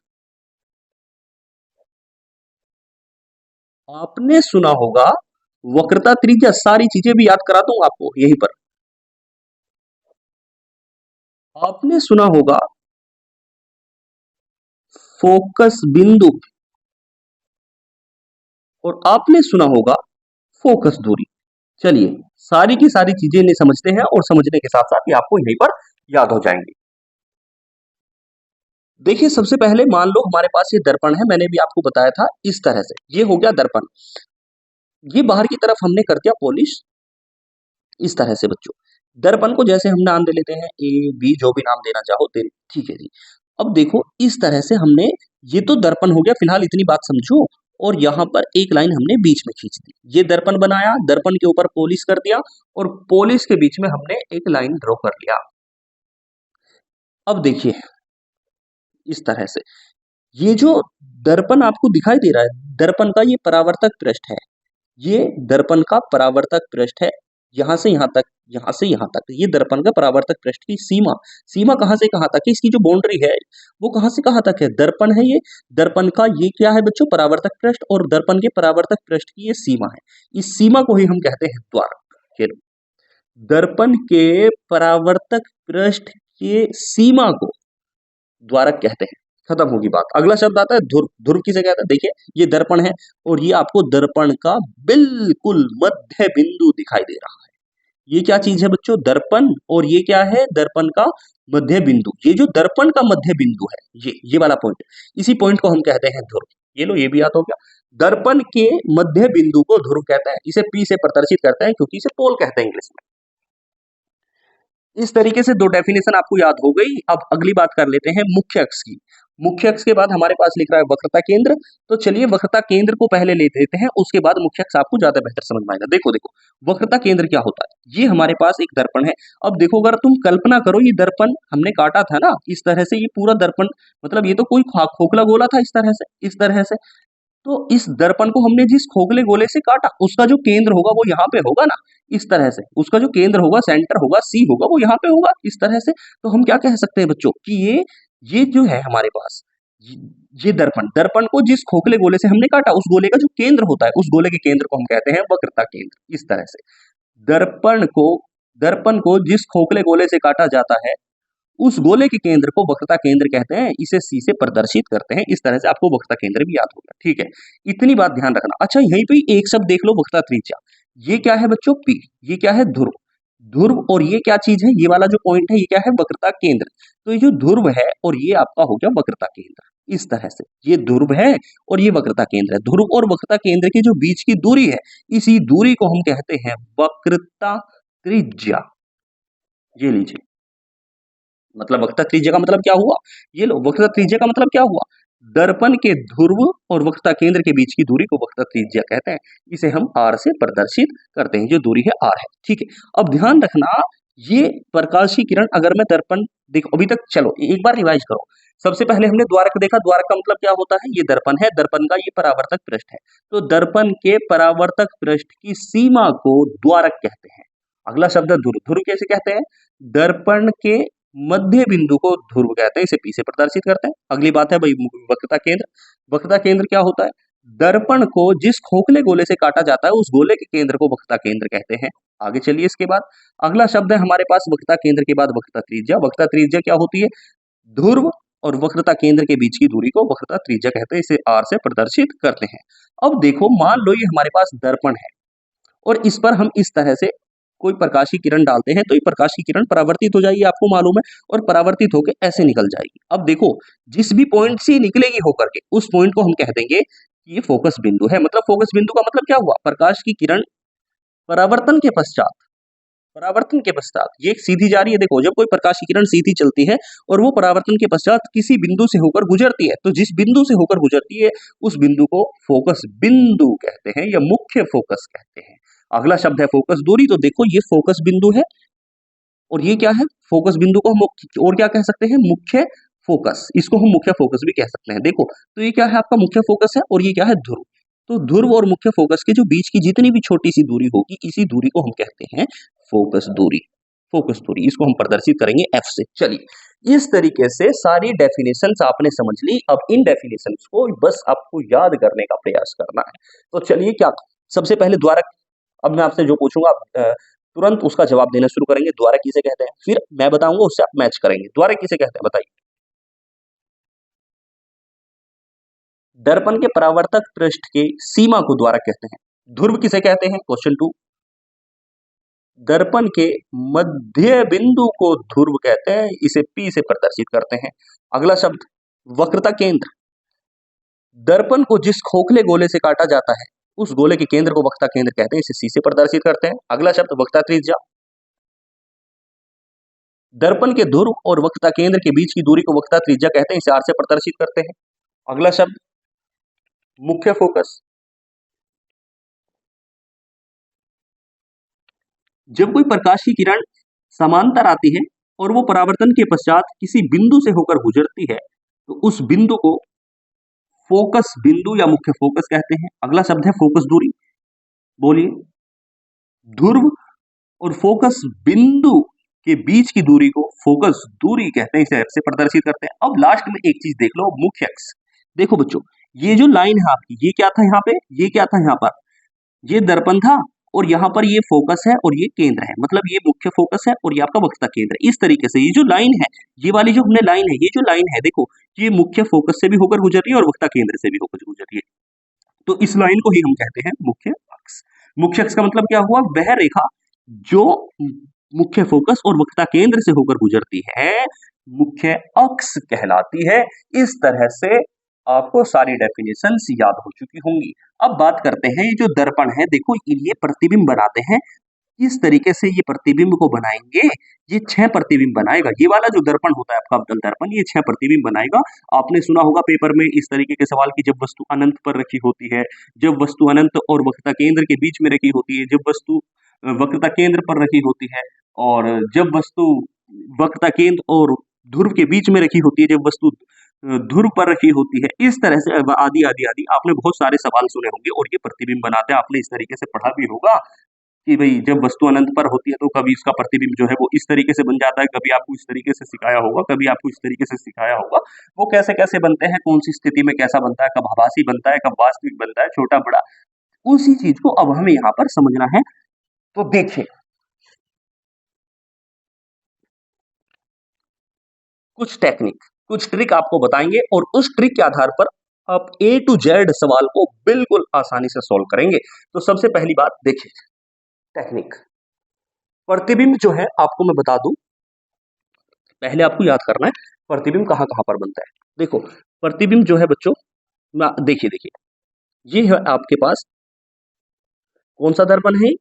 आपने सुना होगा वक्रता त्रिज्या। सारी चीजें भी याद करा दूं आपको यहीं पर। आपने सुना होगा फोकस बिंदु, और आपने सुना होगा फोकस दूरी। चलिए, सारी की सारी चीजें इन्हें समझते हैं, और समझने के साथ साथ ये आपको यहीं पर याद हो जाएंगी। देखिए, सबसे पहले मान लो हमारे पास ये दर्पण है, मैंने भी आपको बताया था इस तरह से। ये हो गया दर्पण। ये बाहर की तरफ हमने कर दिया पॉलिश, इस तरह से बच्चों। दर्पण को जैसे हम नाम दे लेते हैं, ए बी, जो भी नाम देना चाहो दे, ठीक है जी। अब देखो, इस तरह से हमने, ये तो दर्पण हो गया, फिलहाल इतनी बात समझो। और यहाँ पर एक लाइन हमने बीच में खींच दी, ये दर्पण बनाया, दर्पण के ऊपर पॉलिश कर दिया, और पॉलिश के बीच में हमने एक लाइन ड्रॉ कर लिया। अब देखिए, इस तरह से ये जो दर्पण आपको दिखाई दे रहा है, दर्पण का ये परावर्तक पृष्ठ है। ये दर्पण का परावर्तक पृष्ठ है, यहां से यहां तक, यहां से यहां तक, ये दर्पण का परावर्तक पृष्ठ की सीमा। सीमा कहां से कहां तक है, इसकी जो बाउंड्री है वो कहां से कहां तक है, दर्पण है ये, दर्पण का ये क्या है बच्चों, परावर्तक पृष्ठ, और दर्पण के परावर्तक पृष्ठ की ये सीमा है। इस सीमा को ही हम कहते हैं द्वारक। चलो, दर्पण के परावर्तक पृष्ठ के सीमा को द्वारक कहते हैं। खत्म होगी बात। अगला शब्द आता है ध्रुव। ध्रुव किसे कहते हैं, देखिए ये दर्पण है और ये आपको दर्पण का बिल्कुल मध्य बिंदु दिखाई दे रहा है। ये क्या चीज है बच्चों, दर्पण, और ये क्या है, दर्पण का मध्य बिंदु। ये जो दर्पण का मध्य बिंदु है, ये वाला पॉइंट, इसी पॉइंट को हम कहते हैं ध्रुव। ये लो, ये भी याद हो गया। दर्पण के मध्य बिंदु को ध्रुव कहते हैं। इसे पी से प्रदर्शित करते हैं क्योंकि इसे पोल कहते हैं इंग्लिश में। इस तरीके से दो डेफिनेशन आपको याद हो गई। अब अगली बात कर लेते हैं मुख्य अक्ष की। मुख्य अक्ष के बाद हमारे पास लिख रहा है वक्रता केंद्र। तो चलिए वक्रता केंद्र को पहले ले लेते हैं, उसके बाद मुख्य अक्ष आपको ज्यादा बेहतर समझ में आएगा। देखो देखो, वक्रता केंद्र क्या होता है, ये हमारे पास एक दर्पण है। अब देखो, अगर तुम कल्पना करो, ये दर्पण हमने काटा था ना इस तरह से, ये पूरा दर्पण, मतलब ये तो कोई खोखला गोला था इस तरह से, इस तरह से। तो इस दर्पण को हमने जिस खोखले गोले से काटा, उसका जो केंद्र होगा वो यहाँ पे होगा ना, इस तरह से। उसका जो केंद्र होगा, सेंटर होगा, सी होगा, वो यहाँ पे होगा इस तरह से। तो हम क्या कह सकते हैं बच्चों कि ये जो है हमारे पास, ये दर्पण, दर्पण को जिस खोखले गोले से हमने काटा, उस गोले का जो केंद्र होता है, उस गोले के केंद्र को हम कहते हैं वक्रता केंद्र। इस तरह से दर्पण को जिस खोखले गोले से काटा जाता है, उस गोले के केंद्र को वक्रता केंद्र कहते हैं। इसे सी से प्रदर्शित करते हैं। इस तरह से आपको वक्रता केंद्र भी याद होगा। ठीक है, इतनी बात ध्यान रखना। अच्छा, यहीं पे एक शब्द देख लो, वक्रता त्रिज्या। ये क्या है बच्चों, पी। ये क्या है, ध्रुव। ध्रुव, और ये क्या चीज है, ये वाला जो पॉइंट है, ये क्या है, वक्रता केंद्र। तो ये जो ध्रुव है और ये आपका हो गया वक्रता केंद्र। इस तरह से ये ध्रुव है और ये वक्रता केंद्र है। ध्रुव और वक्रता केंद्र के जो बीच की दूरी है, इसी दूरी को हम कहते हैं वक्रता त्रिज्या। ये लीजिए, मतलब वक्रता त्रिज्या का मतलब क्या हुआ, ये लो, वक्रता त्रिज्या का मतलब क्या हुआ, दर्पण के ध्रुव और वक्रता केंद्र के बीच की दूरी को वक्रता त्रिज्या कहते हैं। इसे हम आर से प्रदर्शित करते हैं, जो दूरी है आर है। ठीक है, अब ध्यान रखना, ये प्रकाश की किरण, अगर मैं दर्पण देखो अभी तक, चलो एक बार रिवाइज करो। सबसे पहले हमने द्वारक देखा। द्वारक का मतलब क्या होता है, ये दर्पण है, दर्पण का ये परावर्तक पृष्ठ है। तो दर्पण के परावर्तक पृष्ठ की सीमा को द्वारक कहते हैं। अगला शब्द है ध्रुव। ध्रुव कैसे कहते हैं, दर्पण के मध्य बिंदु को ध्रुव कहते हैं। इसे पी से प्रदर्शित करते हैं। अगली बात है भाई वक्रता केंद्र। वक्रता केंद्र क्या होता है, दर्पण को जिस खोखले गोले से काटा जाता है, उस गोले के केंद्र को वक्रता केंद्र कहते हैं। आगे चलिए, इसके बाद अगला शब्द है हमारे पास वक्रता केंद्र के बाद वक्रता त्रिज्या। वक्रता त्रिज्या क्या होती है, ध्रुव और वक्रता केंद्र के बीच की दूरी को वक्रता त्रिज्या कहते हैं। इसे आर से प्रदर्शित करते हैं। अब देखो, मान लो ये हमारे पास दर्पण है और इस पर हम इस तरह से कोई प्रकाश की किरण डालते हैं, तो ये प्रकाश की किरण परावर्तित हो जाएगी, आपको मालूम है, और परावर्तित होकर ऐसे निकल जाएगी। अब देखो, जिस भी पॉइंट से निकलेगी होकर के, उस पॉइंट को हम कह देंगे कि ये फोकस बिंदु है। मतलब फोकस बिंदु का मतलब क्या हुआ, प्रकाश की किरण परावर्तन के पश्चात, ये सीधी जा रही है। देखो, जब कोई प्रकाश की किरण सीधी चलती है और वो परावर्तन के पश्चात किसी बिंदु से होकर गुजरती है, तो जिस बिंदु से होकर गुजरती है, उस बिंदु को फोकस बिंदु कहते हैं या मुख्य फोकस कहते हैं। अगला शब्द है फोकस दूरी। तो देखो, ये फोकस बिंदु है और ये क्या है, फोकस बिंदु को हम और क्या कह सकते हैं, मुख्य फोकस। इसको हम मुख्य फोकस भी कह सकते हैं। देखो, तो ये क्या है, आपका मुख्य फोकस है, और ये क्या है, ध्रुव। तो ध्रुव और मुख्य फोकस के जो बीच की जितनी भी छोटी सी दूरी होगी, इसी दूरी को हम कहते हैं फोकस दूरी। फोकस दूरी, इसको हम प्रदर्शित करेंगे एफ से। चलिए, इस तरीके से सारी डेफिनेशंस आपने समझ ली। अब इन डेफिनेशंस को बस आपको याद करने का प्रयास करना है। तो चलिए, क्या सबसे पहले द्वारक, अब मैं आपसे जो पूछूंगा आप तुरंत उसका जवाब देना शुरू करेंगे। द्वारक किसे कहते हैं, फिर मैं बताऊंगा, उससे आप मैच करेंगे। द्वारक किसे कहते हैं, बताइए। दर्पण के परावर्तक पृष्ठ की सीमा को द्वारक कहते हैं। ध्रुव किसे कहते हैं, क्वेश्चन 2। दर्पण के मध्य बिंदु को ध्रुव कहते हैं। इसे पी से प्रदर्शित करते हैं। अगला शब्द वक्रता केंद्र। दर्पण को जिस खोखले गोले से काटा जाता है, उस गोले के केंद्र को वक्रता केंद्र कहते हैं। इसे सी से प्रदर्शित करते हैं। अगला शब्द वक्रता त्रिज्या। दर्पण के ध्रुव और वक्रता केंद्र के बीच की दूरी को वक्रता त्रिज्या कहते हैं। इसे आर से प्रदर्शित करते हैं। अगला शब्द मुख्य फोकस। जब कोई प्रकाश की किरण समांतर आती है और वो परावर्तन के पश्चात किसी बिंदु से होकर गुजरती है, तो उस बिंदु को फोकस बिंदु या मुख्य फोकस कहते हैं। अगला शब्द है फोकस दूरी। बोलिए, ध्रुव और फोकस बिंदु के बीच की दूरी को फोकस दूरी कहते हैं, इसे ऐसे प्रदर्शित करते हैं। अब लास्ट में एक चीज देख लो, मुख्य अक्ष। देखो बच्चों, ये जो लाइन है आपकी, ये क्या था यहाँ पे, ये क्या था यहाँ पर, ये दर्पण था, और यहाँ पर ये फोकस है और ये केंद्र है, मतलब ये मुख्य फोकस है और ये आपका वक्रता केंद्र है। इस तरीके से ये जो लाइन है, ये वाली जो हमने लाइन है, ये जो लाइन है देखो, ये मुख्य फोकस से भी होकर गुजर रही है और वक्रता केंद्र से भी होकर गुजर रही है। तो इस लाइन को ही हम कहते हैं मुख्य अक्ष। मुख्य अक्ष का मतलब क्या हुआ, वह रेखा जो मुख्य फोकस और वक्रता केंद्र से होकर गुजरती है, मुख्य अक्ष कहलाती है। इस तरह से आपको सारी डेफिनेशंस याद हो चुकी होंगी। अब बात करते हैं, ये जो दर्पण है देखो, ये प्रतिबिंब बनाते हैं। किस तरीके से ये प्रतिबिंब को बनाएंगे, ये 6 प्रतिबिंब बनाएगा। ये वाला जो दर्पण होता है आपका अवतल दर्पण, ये 6 प्रतिबिंब बनाएगा। आपने सुना होगा पेपर में इस तरीके के सवाल की, जब वस्तु अनंत पर रखी होती है, जब वस्तु अनंत और वक्रता केंद्र के बीच में रखी होती है, जब वस्तु वक्रता केंद्र पर रखी होती है, और जब वस्तु वक्रता केंद्र और ध्रुव के बीच में रखी होती है, जब वस्तु ध्रुव पर रखी होती है। इस तरह से आदि आदि आदि आपने बहुत सारे सवाल सुने होंगे, और ये प्रतिबिंब बनाते हैं। आपने इस तरीके से पढ़ा भी होगा कि भाई जब वस्तु अनंत पर होती है तो कभी इसका प्रतिबिंब जो है वो इस तरीके से बन जाता है, कभी आपको इस तरीके से सिखाया होगा, कभी आपको इस तरीके से सिखाया होगा। वो कैसे कैसे बनते हैं, कौन सी स्थिति में कैसा बनता है, कब आभासी बनता है, कब वास्तविक बनता है, छोटा बड़ा, उसी चीज को अब हमें यहाँ पर समझना है। तो देखिए, कुछ टेक्निक, कुछ ट्रिक आपको बताएंगे, और उस ट्रिक के आधार पर आप A to Z सवाल को बिल्कुल आसानी से सॉल्व करेंगे। तो सबसे पहली बात देखिए, टेक्निक। प्रतिबिंब जो है आपको मैं बता दूं, पहले आपको याद करना है प्रतिबिंब कहां कहां पर बनता है। देखो, प्रतिबिंब जो है बच्चों, देखिए देखिए, ये है आपके पास कौन सा दर्पण है।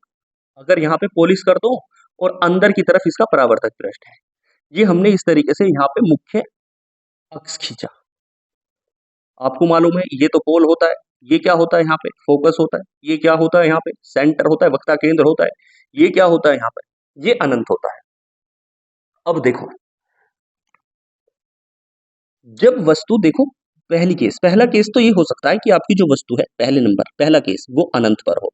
अगर यहाँ पे पॉलिश कर दो और अंदर की तरफ इसका परावर्तक पृष्ठ है, ये हमने इस तरीके से यहाँ पे मुख्य अक्ष खींचा। आपको मालूम है ये तो पोल होता है, ये क्या होता है यहाँ पे, फोकस होता है, ये क्या होता है यहाँ पे, सेंटर होता है, वक्रता केंद्र होता है, ये क्या होता है यहाँ पे, ये अनंत होता है। अब देखो, जब वस्तु देखो, पहला केस तो ये हो सकता है कि आपकी जो वस्तु है, पहले नंबर पहला केस, वो अनंत पर हो।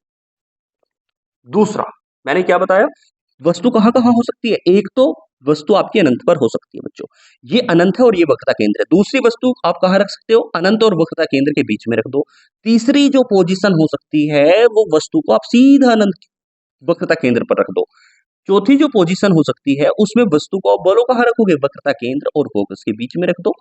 दूसरा, मैंने क्या बताया, वस्तु कहां कहां हो सकती है, एक तो वस्तु आपकी अनंत पर हो सकती है बच्चों, ये अनंत है और ये वक्रता केंद्र है। दूसरी वस्तु आप कहां रख सकते हो, अनंत और वक्रता केंद्र के बीच में रख दो। तीसरी जो पोजीशन हो सकती है, वो वस्तु को आप सीधा अनंत वक्रता केंद्र पर रख दो। चौथी जो पोजीशन हो सकती है, उसमें वस्तु को आप बोलो कहां रखोगे, वक्रता केंद्र और फोकस के बीच में रख दो।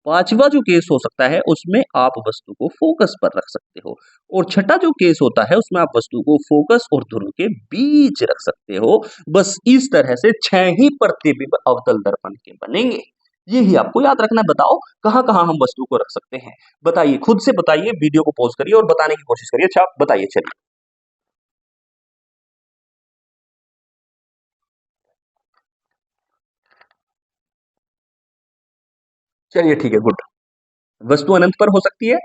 पांचवा जो केस हो सकता है, उसमें आप वस्तु को फोकस पर रख सकते हो। और छठा जो केस होता है, उसमें आप वस्तु को फोकस और ध्रुव के बीच रख सकते हो। बस इस तरह से 6 ही प्रतिबिंब अवतल दर्पण के बनेंगे। यही आपको याद रखना। बताओ कहां कहां हम वस्तु को रख सकते हैं, बताइए, खुद से बताइए, वीडियो को पॉज करिए और बताने की कोशिश करिए। अच्छा बताइए, चलिए। चलिए ठीक है, गुड। वस्तु अनंत पर हो सकती है।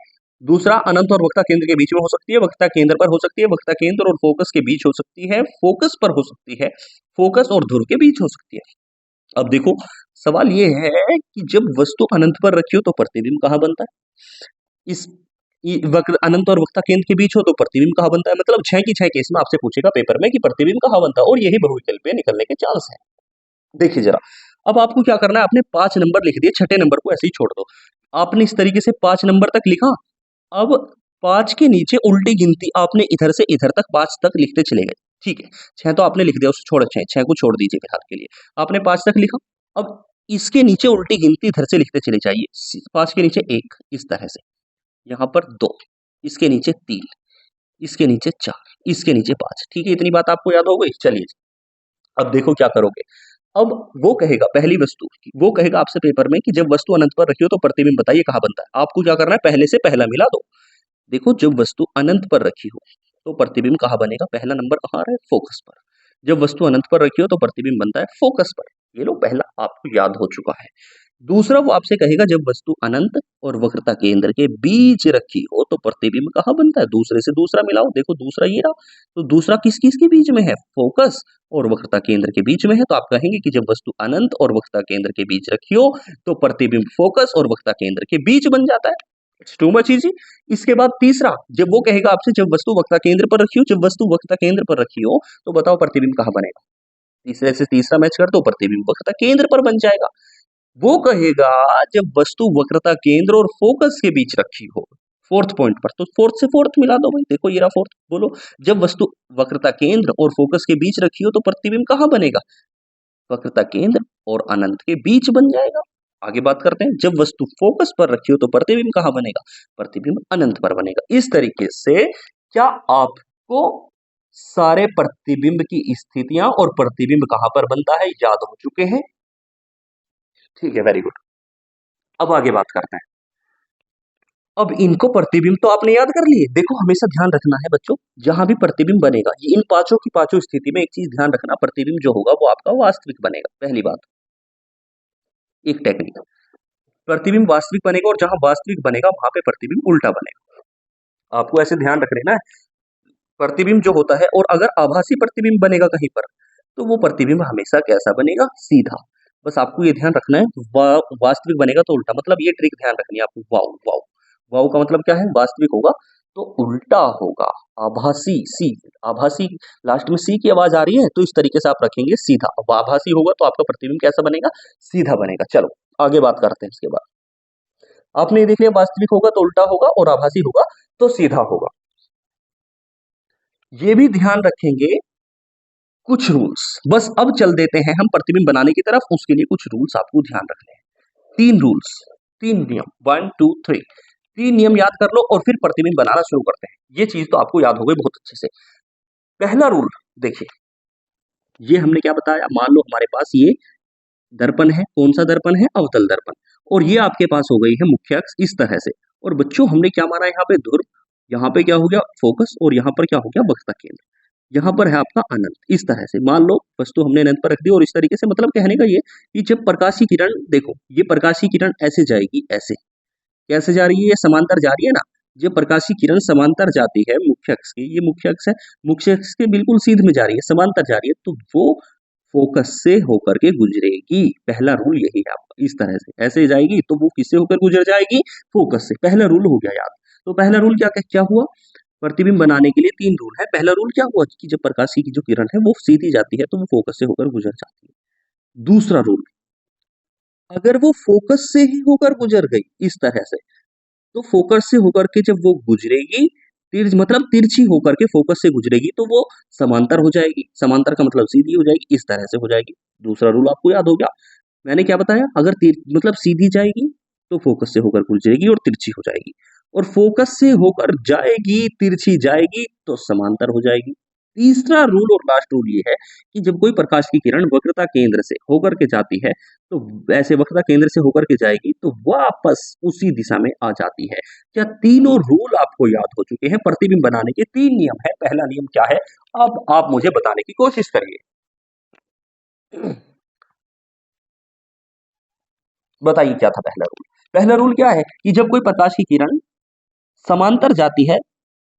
दूसरा, अनंत और वक्रता केंद्र के बीच में हो सकती है। वक्रता केंद्र पर हो सकती है। वक्रता केंद्र और फोकस के बीच हो सकती है। फोकस पर हो सकती है। फोकस और ध्रुव के बीच हो सकती है। अब देखो, सवाल ये है कि जब वस्तु अनंत पर रखी हो तो प्रतिबिंब कहां बनता है, इस वक्र अनंत और वक्रता केंद्र के बीच हो तो प्रतिबिंब कहां बनता है। मतलब 6 की 6 केस में आपसे पूछेगा पेपर में कि प्रतिबिंब कहां बनता है, और यही बहुविकल्पीय निकलने के चांस है। देखिए जरा, अब आपको क्या करना है, आपने 5 नंबर लिख दिए, छठे नंबर को ऐसे ही छोड़ दो। आपने इस तरीके से 5 नंबर तक लिखा। अब 5 के नीचे उल्टी गिनती आपने इधर से इधर तक 5 तक लिखते चले गए। ठीक है, 6 तो आपने लिख दिया, उसे छोड़, 6 को छोड़ दीजिए फिलहाल के लिए। आपने 5 तक लिखा। अब इसके नीचे उल्टी गिनती इधर से लिखते चले जाइए। 5 के नीचे 1, इस तरह से, यहाँ पर 2, इसके नीचे 3, इसके नीचे 4, इसके नीचे 5। ठीक है, इतनी बात आपको याद हो गई। चलिए, अब देखो क्या करोगे। अब वो कहेगा, पहली वस्तु, वो कहेगा आपसे पेपर में कि जब वस्तु अनंत पर रखी हो तो प्रतिबिंब बताइए कहां बनता है। आपको क्या करना है, पहले से पहला मिला दो। देखो, जब वस्तु अनंत पर रखी हो तो प्रतिबिंब कहां बनेगा, पहला नंबर कहां आ रहा है, फोकस पर। जब वस्तु अनंत पर रखी हो तो प्रतिबिंब बनता है फोकस पर। ये लो, पहला आपको याद हो चुका है। दूसरा, वो आपसे कहेगा जब वस्तु अनंत और वक्रता केंद्र के बीच रखी हो तो प्रतिबिंब कहां बनता है, दूसरे से दूसरा मिलाओ। देखो, दूसरा ये रहा, तो दूसरा किस किस के बीच में है, फोकस और वक्रता केंद्र के बीच में है। तो आप कहेंगे कि जब वस्तु अनंत और वक्रता केंद्र के बीच रखी हो तो प्रतिबिंब फोकस और वक्रता केंद्र के बीच बन जाता है। It's too much easy. इसके बाद तीसरा, जब वो कहेगा आपसे जब वस्तु वक्रता केंद्र पर रखी हो, जब वस्तु वक्रता केंद्र पर रखी हो तो बताओ प्रतिबिंब कहां बनेगा। तीसरे से तीसरा मैच कर दो, प्रतिबिंब वक्रता केंद्र पर बन जाएगा। वो कहेगा जब वस्तु वक्रता केंद्र और फोकस के बीच रखी हो, फोर्थ पॉइंट पर, तो फोर्थ से फोर्थ मिला दो भाई, देखो ये रहा फोर्थ। बोलो, जब वस्तु वक्रता केंद्र और फोकस के बीच रखी हो तो प्रतिबिंब कहाँ बनेगा? वक्रता केंद्र और अनंत के बीच बन जाएगा। आगे बात करते हैं, जब वस्तु फोकस पर रखी हो तो प्रतिबिंब कहाँ बनेगा? प्रतिबिंब अनंत पर बनेगा। इस तरीके से क्या आपको सारे प्रतिबिंब की स्थितियां और प्रतिबिंब कहां पर बनता है याद हो चुके हैं? ठीक है, वेरी गुड। अब आगे बात करते हैं। अब इनको प्रतिबिंब तो आपने याद कर लिए। देखो, हमेशा ध्यान रखना है बच्चों, जहां भी प्रतिबिंब बनेगा, इन पांचों की पांचों स्थिति में एक चीज ध्यान रखना, प्रतिबिंब जो होगा वो आपका वास्तविक बनेगा। पहली बात, एक टेक्निक, प्रतिबिंब वास्तविक बनेगा और जहां वास्तविक बनेगा वहां पे प्रतिबिंब उल्टा बनेगा। आपको ऐसे ध्यान रख लेना है, प्रतिबिंब जो होता है, और अगर आभासी प्रतिबिंब बनेगा कहीं पर, तो वो प्रतिबिंब हमेशा कैसा बनेगा? सीधा। बस आपको ये ध्यान रखना है, वास्तविक बनेगा तो उल्टा, मतलब ये ट्रिक ध्यान रखनी है आपको। वाव वाव वाव का मतलब क्या है? वास्तविक होगा तो उल्टा होगा। आभासी, सी, आभासी, लास्ट में सी की आवाज आ रही है, तो इस तरीके से आप रखेंगे सीधा। अब आभासी होगा तो आपका प्रतिबिंब कैसा बनेगा? सीधा बनेगा। चलो आगे बात करते हैं। इसके बाद आपने ये देख लिया, वास्तविक होगा तो उल्टा होगा और आभासी होगा तो सीधा होगा। ये भी ध्यान रखेंगे कुछ रूल्स। बस अब चल देते हैं हम प्रतिबिंब बनाने की तरफ, उसके लिए कुछ रूल्स आपको ध्यान रखने हैं। 3 रूल्स, 3 नियम, 1 2 3, 3 नियम याद कर लो और फिर प्रतिबिंब बनाना शुरू करते हैं। ये चीज तो आपको याद हो गई बहुत अच्छे से। पहला रूल देखिए, ये हमने क्या बताया, मान लो हमारे पास ये दर्पण है। कौन सा दर्पण है? अवतल दर्पण। और ये आपके पास हो गई है मुख्य अक्ष इस तरह से। और बच्चों हमने क्या माना यहाँ पे? ध्रुव। यहाँ पे क्या हो गया? फोकस। और यहाँ पर क्या हो गया? वक्रता केंद्र। यहाँ पर है आपका अनंत। इस तरह से मान लो वस्तु हमने अनंत पर रख दी, और इस तरीके से, मतलब कहने का ये कि जब प्रकाश की किरण, देखो ये प्रकाश की किरण ऐसे जाएगी, ऐसे कैसे जा रही है? ये समांतर जा रही है ना। जब प्रकाश की किरण समांतर जाती है मुख्य अक्ष की, ये मुख्य अक्ष है, मुख्य अक्ष के बिल्कुल सीध में जा रही है, समांतर जा रही है, तो वो फोकस से होकर के गुजरेगी। पहला रूल यही है आपका। इस तरह से ऐसे जाएगी तो वो किससे होकर गुजर जाएगी? फोकस से। पहला रूल हो गया याद। तो पहला रूल क्या हुआ? प्रतिबिंब बनाने के लिए 3 रूल है। पहला रूल क्या हुआ कि जब प्रकाश की जो किरण है वो सीधी जाती है तो वो फोकस से होकर गुजर जाती है। दूसरा रूल, अगर वो फोकस से ही होकर गुजर गई इस तरह से, तो फोकस से होकर के जब वो गुजरेगी, मतलब तिरछी होकर के फोकस से गुजरेगी, तो वो समांतर हो जाएगी। समांतर का मतलब सीधी हो जाएगी, इस तरह से हो जाएगी। दूसरा रूल आपको याद हो गया। मैंने क्या बताया? अगर मतलब सीधी जाएगी तो फोकस से होकर गुजरेगी और तिरछी हो जाएगी, और फोकस से होकर जाएगी, तिरछी जाएगी तो समांतर हो जाएगी। तीसरा रूल और लास्ट रूल ये है कि जब कोई प्रकाश की किरण वक्रता केंद्र से होकर के जाती है, तो ऐसे वक्रता केंद्र से होकर के जाएगी तो वापस उसी दिशा में आ जाती है। क्या तीनों रूल आपको याद हो चुके हैं? प्रतिबिंब बनाने के 3 नियम है। पहला नियम क्या है? अब आप मुझे बताने की कोशिश करिए। बताइए क्या था पहला रूल? पहला रूल क्या है कि जब कोई प्रकाश की किरण समांतर जाती है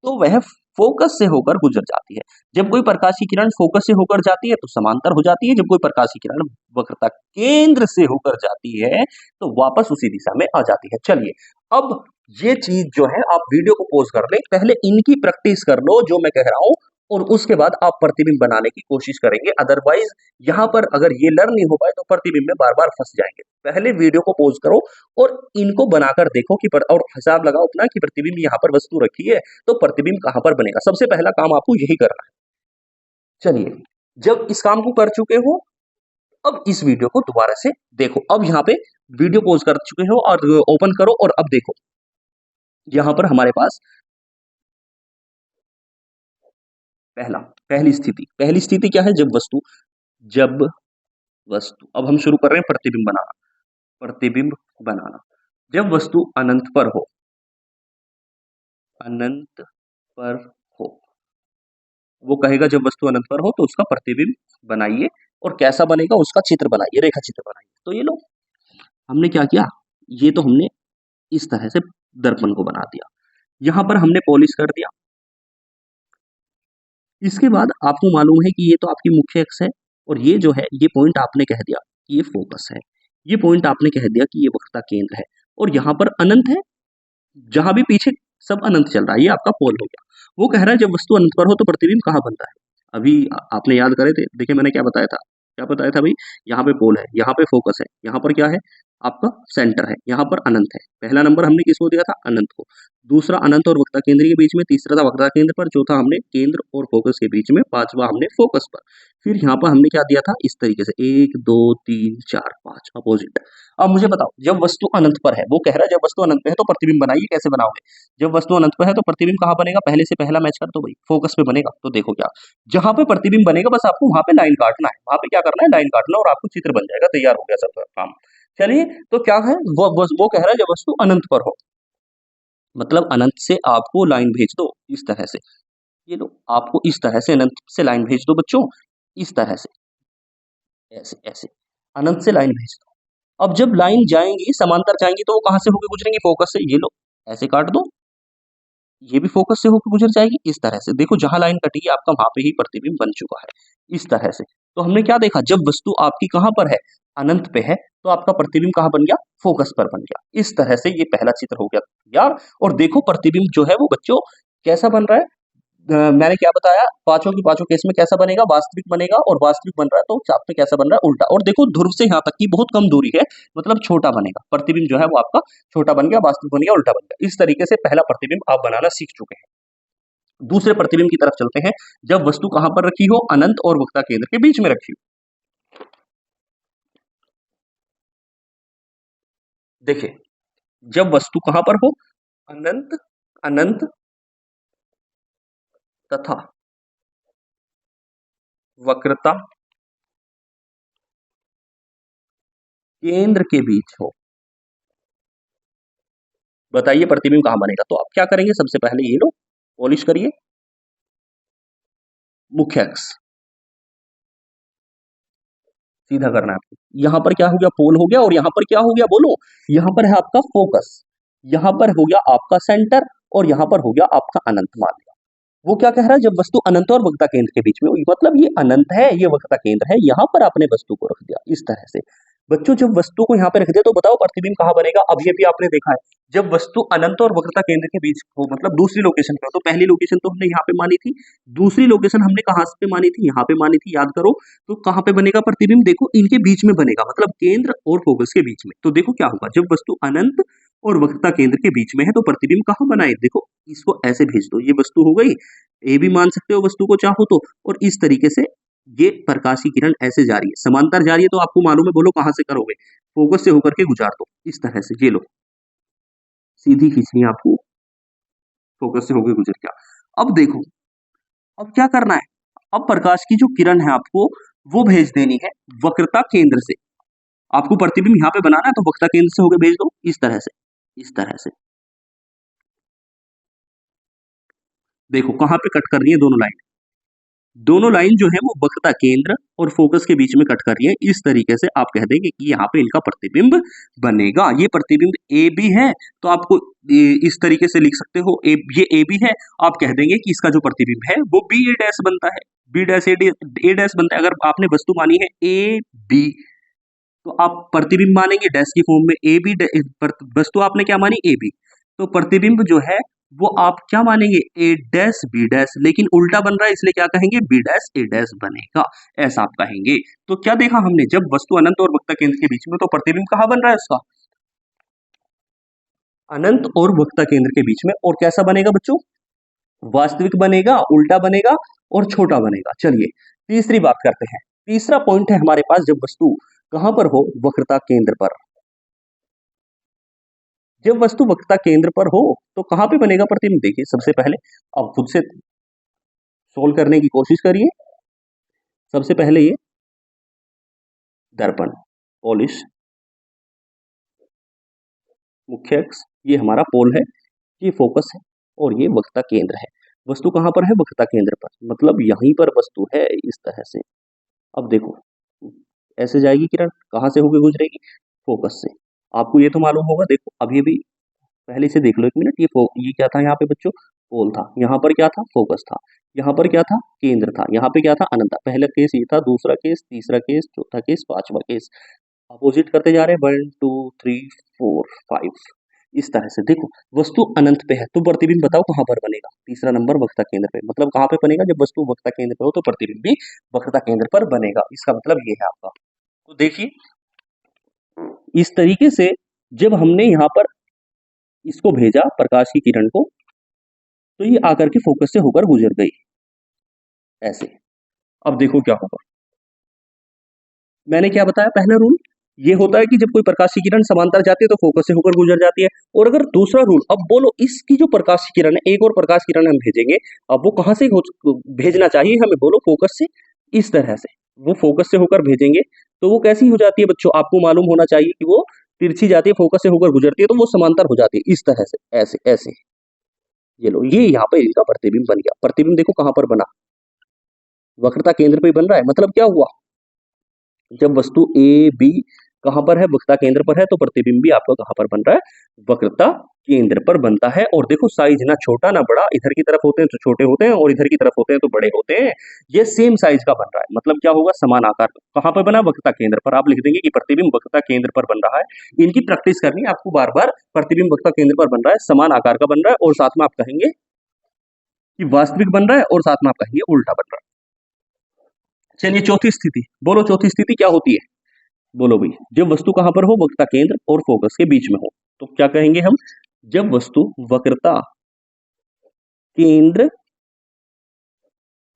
तो वह फोकस से होकर गुजर जाती है। जब कोई प्रकाश की किरण फोकस से होकर जाती है तो समांतर हो जाती है। जब कोई प्रकाश की किरण वक्रता केंद्र से होकर जाती है तो वापस उसी दिशा में आ जाती है। चलिए, अब ये चीज जो है आप वीडियो को पॉज कर ले, पहले इनकी प्रैक्टिस कर लो जो मैं कह रहा हूं, और उसके बाद आप प्रतिबिंब बनाने की कोशिश करेंगे। अदरवाइज यहाँ पर अगर ये लर्न नहीं हो पाए तो प्रतिबिंब में बार बार फंस जाएंगे। पहले वीडियो को पॉज करो और इनको बनाकर देखो कि और हिसाब लगाओ अपना कि प्रतिबिंब यहाँ पर वस्तु रखी है तो प्रतिबिंब कहां पर बनेगा। सबसे पहला काम आपको यही करना है। चलिए, जब इस काम को कर चुके हो, अब इस वीडियो को दोबारा से देखो। अब यहाँ पे वीडियो पॉज कर चुके हो और ओपन करो, और अब देखो यहां पर हमारे पास पहली स्थिति क्या है? जब वस्तु, अब हम शुरू कर रहे हैं प्रतिबिंब बनाना। जब वस्तु अनंत पर हो, वो कहेगा जब वस्तु अनंत पर हो तो उसका प्रतिबिंब बनाइए, और कैसा बनेगा उसका चित्र बनाइए, रेखा चित्र बनाइए। तो ये लो, हमने क्या किया? ये तो हमने इस तरह से दर्पण को बना दिया, यहां पर हमने पॉलिश कर दिया। इसके बाद आपको मालूम है कि ये तो आपकी मुख्य अक्ष है, और ये जो है ये पॉइंट आपने कह दिया कि ये फोकस है, ये पॉइंट आपने कह दिया कि ये वक्रता केंद्र है, और यहाँ पर अनंत है, जहां भी पीछे सब अनंत चल रहा है, ये आपका पोल हो गया। वो कह रहा है जब वस्तु अनंत पर हो तो प्रतिबिंब कहाँ बनता है? अभी आपने याद करे थे, देखिए मैंने क्या बताया था, क्या बताया था भाई, यहाँ पे पोल है, यहाँ पे फोकस है, यहाँ पर क्या है आपका सेंटर है, यहाँ पर अनंत है। पहला नंबर हमने किसको दिया था, अनंत को, दूसरा अनंत और वक्ता केंद्र के बीच में, तीसरा था वक्ता केंद्र पर, चौथा हमने केंद्र और फोकस के बीच में, पांचवा हमने फोकस पर। फिर यहाँ पर हमने क्या दिया था, इस तरीके से 1 2 3 4 5 अपोजिट। अब मुझे बताओ, जब वस्तु अनंत पर है, वो कह रहा है जब वस्तु अनंत पे है तो प्रतिबिंब बनाइए, कैसे बनाओगे। जब वस्तु अनंत पर है तो प्रतिबिंब कहाँ बनेगा, पहले से पहला मैच कर दो भाई, फोकस पे बनेगा। तो देखो क्या, जहां पे प्रतिबिंब बनेगा बस आपको वहां पे लाइन काटना है, वहां पे क्या करना है, लाइन काटना, और आपको चित्र बन जाएगा, तैयार हो गया सब काम। चलिए, तो क्या है, वो कह रहा है जब वस्तु अनंत पर हो, मतलब अनंत से आपको लाइन भेज दो इस तरह से, ये लो आपको इस तरह से अनंत से लाइन भेज दो बच्चों, इस तरह से, ऐसे ऐसे अनंत से लाइन भेज दो। अब जब लाइन जाएंगी समांतर जाएंगी तो वो कहां से होकर गुजरेंगी, फोकस से, ये लो ऐसे काट दो, ये भी फोकस से होकर गुजर जाएगी इस तरह से। देखो जहां लाइन कटेगी आपका वहां पे ही प्रतिबिंब बन चुका है, इस तरह से। तो हमने क्या देखा, जब वस्तु आपकी कहां पर है, अनंत पे है, तो आपका प्रतिबिंब कहां बन गया, फोकस पर बन गया। इस तरह से ये पहला चित्र हो गया यार। और देखो प्रतिबिंब जो है वो बच्चों कैसा बन रहा है, मैंने क्या बताया, पांचों की पांचों केस में कैसा बनेगा, वास्तविक बनेगा, और वास्तविक बन रहा है तो चाप में कैसा बन रहा है, उल्टा। और देखो ध्रुव से यहाँ तक की बहुत कम दूरी है, मतलब छोटा बनेगा प्रतिबिंब जो है वो आपका, छोटा बन गया, वास्तविक बन गया, उल्टा बन गया। इस तरीके से पहला प्रतिबिंब आप बनाना सीख चुके हैं। दूसरे प्रतिबिंब की तरफ चलते हैं, जब वस्तु कहां पर रखी हो, अनंत और वक्ता केंद्र के बीच में रखी हो। देखिए, जब वस्तु कहां पर हो, अनंत, अनंत तथा वक्रता केंद्र के बीच हो, बताइए प्रतिबिंब कहां बनेगा। तो आप क्या करेंगे, सबसे पहले ये लो पॉलिश करिए, मुख्य अक्ष सीधा करना है आपको। यहां पर क्या हो गया, पोल हो गया, और यहां पर क्या हो गया बोलो, यहां पर है आपका फोकस, यहां पर हो गया आपका सेंटर, और यहां पर हो गया आपका अनंत। मान लिया वो क्या कह रहा है, जब वस्तु अनंत और वक्ता केंद्र के बीच में हुई, मतलब ये अनंत है, ये वक्ता केंद्र है, यहां पर आपने वस्तु को रख दिया इस तरह से। बच्चों जब वस्तु को यहाँ पे रख दिया तो बताओ प्रतिबिंब कहां बनेगा। अब ये भी आपने देखा है, जब वस्तु अनंत और वक्रता केंद्र के बीच हो, मतलब दूसरी लोकेशन पे हो, तो पहली लोकेशन तो हमने यहाँ पे मानी थी, दूसरी लोकेशन हमने कहां पे मानी थी, यहाँ पे मानी थी, याद करो। तो कहां पे बनेगा प्रतिबिंब, देखो इनके बीच में बनेगा, मतलब केंद्र और फोकस के बीच में। तो देखो क्या होगा, जब वस्तु अनंत और वक्रता केंद्र के बीच में है तो प्रतिबिंब कहां बनाए, देखो इसको ऐसे भेज दो, ये वस्तु हो गई, ए भी मान सकते हो वस्तु को चाहो तो। और इस तरीके से ये प्रकाश की किरण ऐसे जा रही है, समांतर जा रही है, तो आपको मालूम है, बोलो कहां से करोगे, फोकस से होकर के गुजार दो इस तरह से, ये लो सीधी खींचनी है आपको, फोकस से होकर गुजर गया। अब देखो, अब क्या करना है, अब प्रकाश की जो किरण है आपको वो भेज देनी है वक्रता केंद्र से। आपको प्रतिबिंब यहाँ पे बनाना है तो वक्रता केंद्र से होकर भेज दो इस तरह से, इस तरह से। देखो कहां पे कट कर रही है दोनों लाइन, दोनों लाइन जो है वो वक्रता केंद्र और फोकस के बीच में कट कर रही है, इस तरीके से आप कह देंगे कि यहाँ पे इनका प्रतिबिंब बनेगा। ये प्रतिबिंब ए बी है, तो आपको इस तरीके से लिख सकते हो, ये ए बी है, आप कह देंगे कि इसका जो प्रतिबिंब है वो बी ए डैश बनता है, बी डैश ए डैश बनता है। अगर आपने वस्तु मानी है ए बी, तो आप प्रतिबिंब मानेंगे डैश की फॉर्म में, ए बी, वस्तु आपने क्या मानी, ए बी, तो प्रतिबिंब जो है वो आप क्या मानेंगे, ए डैश बी डैश, लेकिन उल्टा बन रहा है इसलिए क्या कहेंगे, बी डैश ए डैश बनेगा, ऐसा आप कहेंगे। तो क्या देखा हमने, जब वस्तु अनंत और वक्ता केंद्र के बीच में, तो प्रतिबिंब कहां बन रहा है उसका, अनंत और वक्ता केंद्र के बीच में। और कैसा बनेगा बच्चों, वास्तविक बनेगा, उल्टा बनेगा, और छोटा बनेगा। चलिए तीसरी बात करते हैं, तीसरा पॉइंट है हमारे पास, जब वस्तु कहां पर हो, वक्रता केंद्र पर। जब वस्तु वक्रता केंद्र पर हो तो कहां पे बनेगा प्रतिबिंब, देखिए सबसे पहले अब खुद से सोल्व करने की कोशिश करिए। सबसे पहले ये दर्पण, पॉलिश, मुख्य अक्ष, ये हमारा पोल है, ये फोकस है, और ये वक्रता केंद्र है। वस्तु कहां पर है, वक्रता केंद्र पर, मतलब यहीं पर वस्तु है इस तरह से। अब देखो ऐसे जाएगी किरण, कहां से होकर गुजरेगी, फोकस से। आपको ये तो मालूम होगा, देखो अभी भी पहले से देख लो एक मिनट, ये क्या था यहाँ पे बच्चों, पोल था, यहाँ पर क्या था, फोकस था, यहाँ पर क्या था, केंद्र था, यहाँ पे क्या था, अनंत था। पहला केस ये था, दूसरा केस, तीसरा केस, चौथा केस, पांचवा केस, अपोजिट करते जा रहे हैं, 1 2 3 4 5। इस तरह से देखो, वस्तु अनंत पे है तो प्रतिबिंब बताओ कहां पर बनेगा? तीसरा नंबर वक्रता केंद्र पे। मतलब कहां पे बनेगा? जब वस्तु वक्रता केंद्र पे हो तो प्रतिबिंब भी वक्रता केंद्र पर बनेगा। इसका मतलब ये है आपका। तो देखिए, इस तरीके से जब हमने यहाँ पर इसको भेजा प्रकाश की किरण को, तो ये आकर के फोकस से होकर गुजर गई ऐसे। अब देखो क्या होगा। मैंने क्या बताया पहला रूल? ये होता है कि जब कोई प्रकाश की किरण समांतर जाती है तो फोकस से होकर गुजर जाती है। और अगर दूसरा रूल, अब बोलो इसकी जो प्रकाश की किरण है, एक और प्रकाश की किरण हम भेजेंगे, अब वो कहां से भेजना चाहिए हमें? बोलो फोकस से। इस तरह से वो फोकस से होकर भेजेंगे तो वो कैसी हो जाती है बच्चों? आपको मालूम होना चाहिए कि वो तिरछी जाती है, फोकस से होकर गुजरती है तो वो समांतर हो जाती है इस तरह से, ऐसे ऐसे। ये लो, ये यहाँ पे इनका प्रतिबिंब बन गया। प्रतिबिंब देखो कहां पर बना? वक्रता केंद्र पे बन रहा है। मतलब क्या हुआ? जब वस्तु ए बी कहां पर है? वक्रता केंद्र पर है, तो प्रतिबिंब भी आपका कहां पर बन रहा है? वक्रता केंद्र पर बनता है। और देखो साइज ना छोटा ना बड़ा, इधर की तरफ होते हैं तो छोटे होते हैं और इधर की तरफ होते हैं तो बड़े होते हैं। ये सेम साइज का बन रहा है। मतलब क्या होगा? समान आकार का। कहां पर बना? वक्रता केंद्र पर। आप लिख देंगे कि प्रतिबिंब वक्रता केंद्र पर बन रहा है। इनकी प्रैक्टिस करनी है आपको बार बार। प्रतिबिंब वक्रता केंद्र पर बन रहा है, समान आकार का बन रहा है, और साथ में आप कहेंगे कि वास्तविक बन रहा है, और साथ में आप कहेंगे उल्टा बन रहा है। चलिए चौथी स्थिति बोलो। चौथी स्थिति क्या होती है? बोलो भाई। जब वस्तु कहां पर हो? वक्रता केंद्र और फोकस के बीच में हो। तो क्या कहेंगे हम? जब वस्तु वक्रता केंद्र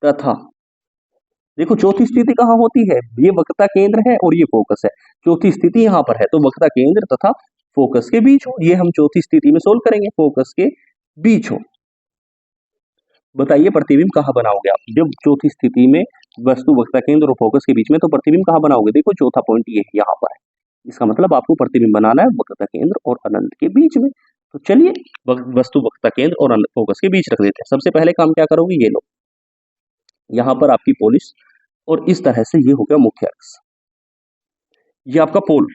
तथा, देखो चौथी स्थिति कहां होती है? ये वक्रता केंद्र है और ये फोकस है। चौथी स्थिति यहां पर है, तो वक्रता केंद्र तथा फोकस के बीच हो। ये हम चौथी स्थिति में सोल्व करेंगे, फोकस के बीच हो। बताइए प्रतिबिंब कहां बनाओगे आप जब चौथी स्थिति में वस्तु वक्रता केंद्र और फोकस के बीच में? तो प्रतिबिंब कहां बनाओगे? देखो चौथा पॉइंट ये यहाँ पर है। इसका मतलब आपको प्रतिबिंब बनाना है वक्रता केंद्र और अनंत के बीच में। तो चलिए वस्तु वक्रता केंद्र और फोकस के बीच रख देते हैं। सबसे पहले काम क्या करोगे? ये लो, यहाँ पर आपकी पोलिस, और इस तरह से ये हो गया मुख्य अक्ष, ये आपका पोल,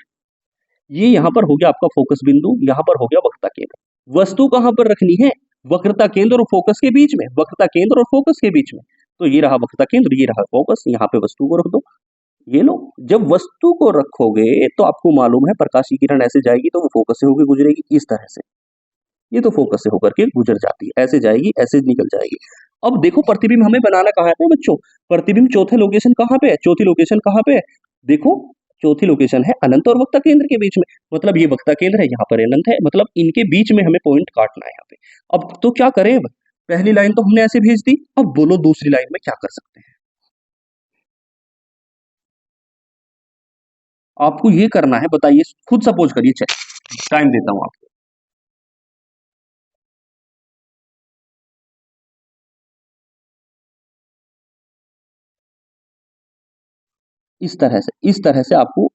ये यहाँ पर हो गया आपका फोकस बिंदु, यहाँ पर हो गया वक्रता केंद्र। वस्तु कहां पर रखनी है? वक्रता केंद्र और फोकस के बीच में। वक्रता केंद्र और फोकस के बीच में। तो ये रहा वक्रता केंद्र, ये रहा फोकस, यहाँ पे वस्तु को रख दो। ये लो, जब वस्तु को रखोगे तो आपको मालूम है प्रकाश की किरण ऐसे जाएगी तो वो फोकस से होकर गुजरेगी इस तरह से। ये तो फोकस से होकर के गुजर जाती है, ऐसे जाएगी, ऐसे निकल जाएगी। अब देखो प्रतिबिंब हमें बनाना कहां पे बच्चों? प्रतिबिंब चौथे लोकेशन कहां पे है? चौथी लोकेशन कहां पे है? देखो चौथी लोकेशन है अनंत और वक्रता केंद्र के बीच में। मतलब ये वक्रता केंद्र है, यहाँ पर अनंत है, मतलब इनके बीच में हमें पॉइंट काटना है यहाँ पे। अब तो क्या करें? अब पहली लाइन तो हमने ऐसे भेज दी, अब बोलो दूसरी लाइन में क्या कर सकते हैं? आपको ये करना है, बताइए, खुद सपोज करिए। चलिए टाइम देता हूं आपको। इस तरह से आपको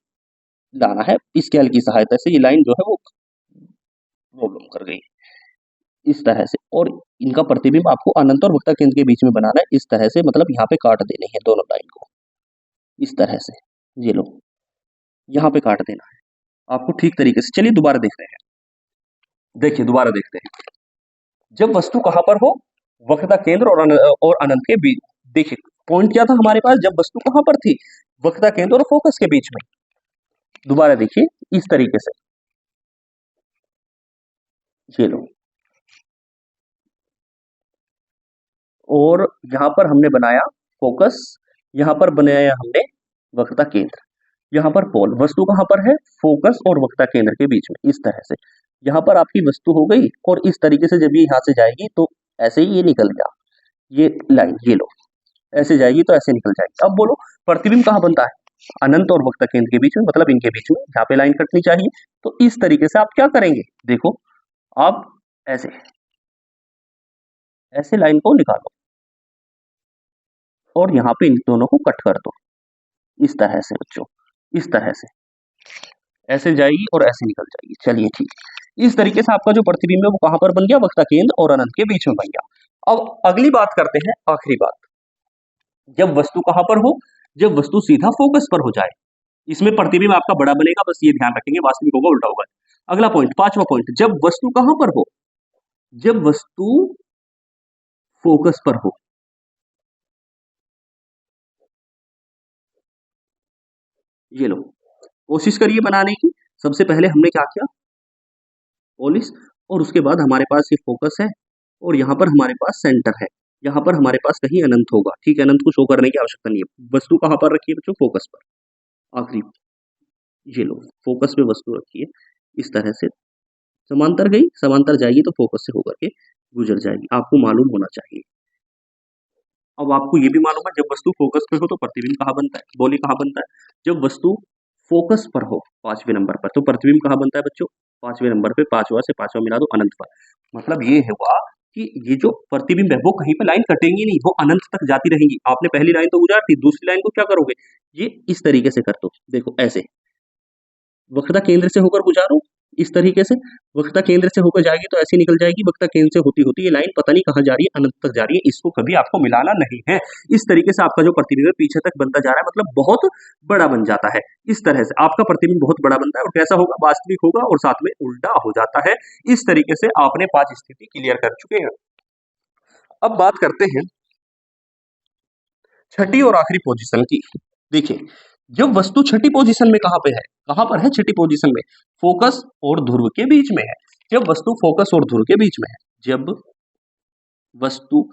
लाना है। स्केल की सहायता से ये लाइन जो है वो प्रॉब्लम कर गई इस तरह से। और इनका प्रतिबिंब आपको अनंत और वक्रता केंद्र के बीच में बनाना है इस तरह से। मतलब यहाँ पे काट देने हैं दोनों लाइन को इस तरह से। ये लो, यहाँ पे काट देना है आपको ठीक तरीके से। चलिए दोबारा देखते हैं। देखिए दोबारा देखते हैं। जब वस्तु कहां पर हो? वक्रता केंद्र और अनंत के बीच। देखिए पॉइंट क्या था हमारे पास? जब वस्तु कहां पर थी? वक्रता केंद्र और फोकस के बीच में। दोबारा देखिए इस तरीके से। ये लो, और यहां पर हमने बनाया फोकस, यहां पर बनाया हमने वक्रता केंद्र, यहाँ पर पोल। वस्तु कहां पर है? फोकस और वक्रता केंद्र के बीच में इस तरह से। यहाँ पर आपकी वस्तु हो गई, और इस तरीके से जब ये यहाँ से जाएगी तो ऐसे ही ये निकल गया, ये लाइन। ये लो, ऐसे जाएगी तो ऐसे निकल जाएगी। अब बोलो प्रतिबिंब कहां बनता है? अनंत और वक्रता केंद्र के बीच में, मतलब इनके बीच में। यहाँ पे लाइन कटनी चाहिए। तो इस तरीके से आप क्या करेंगे? देखो आप ऐसे ऐसे लाइन को निकालो और यहाँ पे इन दोनों को कट कर दो इस तरह से बच्चों, इस तरह से। ऐसे जाएगी और ऐसे निकल जाएगी। चलिए ठीक है। इस तरीके से आपका जो प्रतिबिंब है वो कहां पर बन गया? वक्रता केंद्र और अनंत के बीच में बन गया। अब अगली बात करते हैं, आखिरी बात। जब वस्तु कहां पर हो? जब वस्तु सीधा फोकस पर हो जाए। इसमें प्रतिबिंब आपका बड़ा बनेगा, बस ये ध्यान रखेंगे, वास्तविक होगा उल्टा होगा। अगला पॉइंट, पांचवा पॉइंट, जब वस्तु कहां पर हो? जब वस्तु फोकस पर हो। ये लो, कोशिश करिए बनाने की। सबसे पहले हमने क्या किया? पोलिस, और उसके बाद हमारे पास ये फोकस है, और यहाँ पर हमारे पास सेंटर है। यहाँ पर हमारे पास कहीं अनंत होगा, ठीक है, अनंत को शो करने की आवश्यकता नहीं है। वस्तु कहाँ पर रखी है बच्चों? फोकस पर। आखिरी, ये लो, फोकस पे वस्तु रखी है, इस तरह से समांतर गई, समांतर जाएगी तो फोकस से होकर के गुजर जाएगी, आपको मालूम होना चाहिए। अब आपको ये भी मालूम है, जब वस्तु फोकस पे हो तो प्रतिबिंब कहाँ बनता है? बोलिए कहाँ बनता है? जब वस्तु फोकस पर हो, 5वें नंबर पर, तो प्रतिबिंब कहाँ बनता है बच्चों? 5वें नंबर पे, 5वां से 5वां मिला दो, अनंत पर। मतलब ये हुआ कि ये जो प्रतिबिंब है वो कहीं पे लाइन कटेंगी नहीं, वो अनंत तक जाती रहेंगी। आपने पहली लाइन तो गुजार दी, दूसरी लाइन को क्या करोगे? ये इस तरीके से कर दो, देखो ऐसे, वक्रता केंद्र से होकर गुजारो, इस तरीके से वक्रता केंद्र से होकर जाएगी तो ऐसे निकल जाएगी, वक्रता केंद्र से होती होती ये लाइन पता नहीं कहाँ जा रही है, अनंत तक जा रही है, इसको कभी आपको मिलाना नहीं है। इस तरीके से आपका जो प्रतिबिंब है पीछे तक बनता जा रहा है, मतलब बहुत बड़ा बन जाता है। इस तरह से आपका प्रतिबिंब बहुत बड़ा बनता है, और कैसा होगा? वास्तविक होगा, और साथ में उल्टा हो जाता है। इस तरीके से आपने 5 स्थिति क्लियर कर चुके हैं। अब बात करते हैं छठी और आखिरी पोजीशन की। देखिए, जब वस्तु छठी पोजीशन में कहां पे है? कहां पर है छठी पोजीशन में? फोकस और ध्रुव के बीच में है। जब वस्तु फोकस और ध्रुव के बीच में है, जब वस्तु,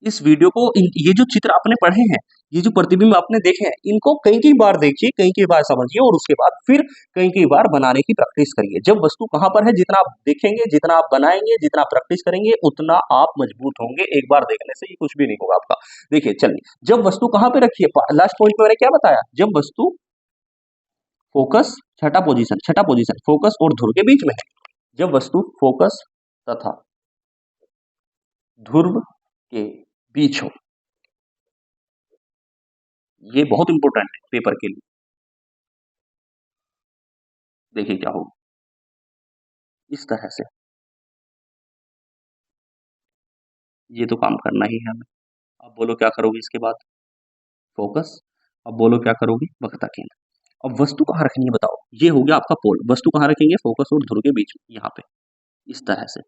इस वीडियो को ये जो चित्र आपने पढ़े हैं, ये जो प्रतिबिंब आपने देखे हैं, इनको कई बार देखिए, कई बार समझिए, और उसके बाद फिर कई बार बनाने की प्रैक्टिस करिए। जब वस्तु कहां पर है, जितना आप देखेंगे, जितना आप बनाएंगे, जितना प्रैक्टिस करेंगे, उतना आप मजबूत होंगे। एक बार देखने से ये कुछ भी नहीं होगा आपका। देखिए चलिए, जब वस्तु कहां पे रखी है, लास्ट पॉइंट में मैंने क्या बताया? जब वस्तु फोकस, छठा पोजीशन फोकस और ध्रुव के बीच में है। जब वस्तु फोकस तथा ध्रुव के बीच हो, ये बहुत इंपॉर्टेंट है पेपर के लिए। देखिए क्या होगा, इस तरह से, ये तो काम करना ही है हमें। अब बोलो क्या करोगे इसके बाद? फोकस। अब बोलो क्या करोगे? वक्रता केंद्र। अब वस्तु कहाँ रखनी है बताओ? ये हो गया आपका पोल। वस्तु कहाँ रखेंगे? फोकस और ध्रुव के बीच में, यहाँ पे, इस तरह से।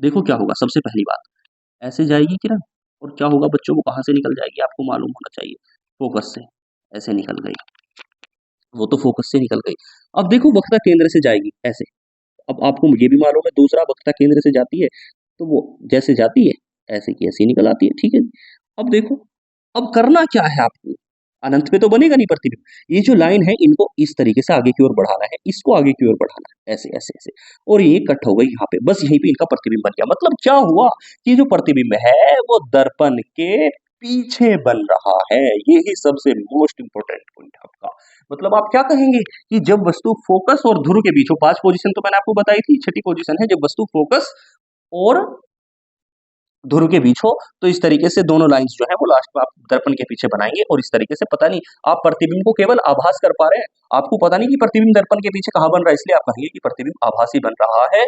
देखो क्या होगा, सबसे पहली बात, ऐसे जाएगी किरण, और क्या होगा बच्चों, वो कहाँ से निकल जाएगी आपको मालूम होना चाहिए, फोकस से। ऐसे निकल गई, वो तो फोकस से निकल गई। अब देखो वक्रता केंद्र से जाएगी ऐसे। अब आपको ये भी मालूम है, दूसरा वक्रता केंद्र से जाती है, तो वो जैसे जाती है ऐसे की ऐसी निकल आती है, ठीक है। अब देखो, अब करना क्या है आपको? अनंत पे तो बनेगा नहीं प्रतिबिंब। ये जो लाइन है, इनको इस तरीके से आगे की ओर बढ़ाना है, इसको आगे की ओर बढ़ाना है, ऐसे ऐसे ऐसे, और ये कट हो गई यहाँ पे, बस यहीं पे इनका प्रतिबिंब बन गया। मतलब क्या हुआ कि जो प्रतिबिंब है वो दर्पण के पीछे बन रहा है। ये ही सबसे मोस्ट इंपोर्टेंट पॉइंट है आपका। मतलब आप क्या कहेंगे कि जब वस्तु फोकस और ध्रुव के बीच हो, 5 पोजीशन तो मैंने आपको बताई थी, छठी पोजीशन है जब वस्तु फोकस और ध्रुव के बीच हो, तो इस तरीके से दोनों लाइंस जो है वो लास्ट में आप दर्पण के पीछे बनाएंगे, और इस तरीके से, पता नहीं, आप प्रतिबिंब को केवल आभास कर पा रहे हैं, आपको पता नहीं कि प्रतिबिंब दर्पण के पीछे कहाँ बन रहा है, इसलिए आप कहेंगे कि प्रतिबिंब आभासी बन रहा है।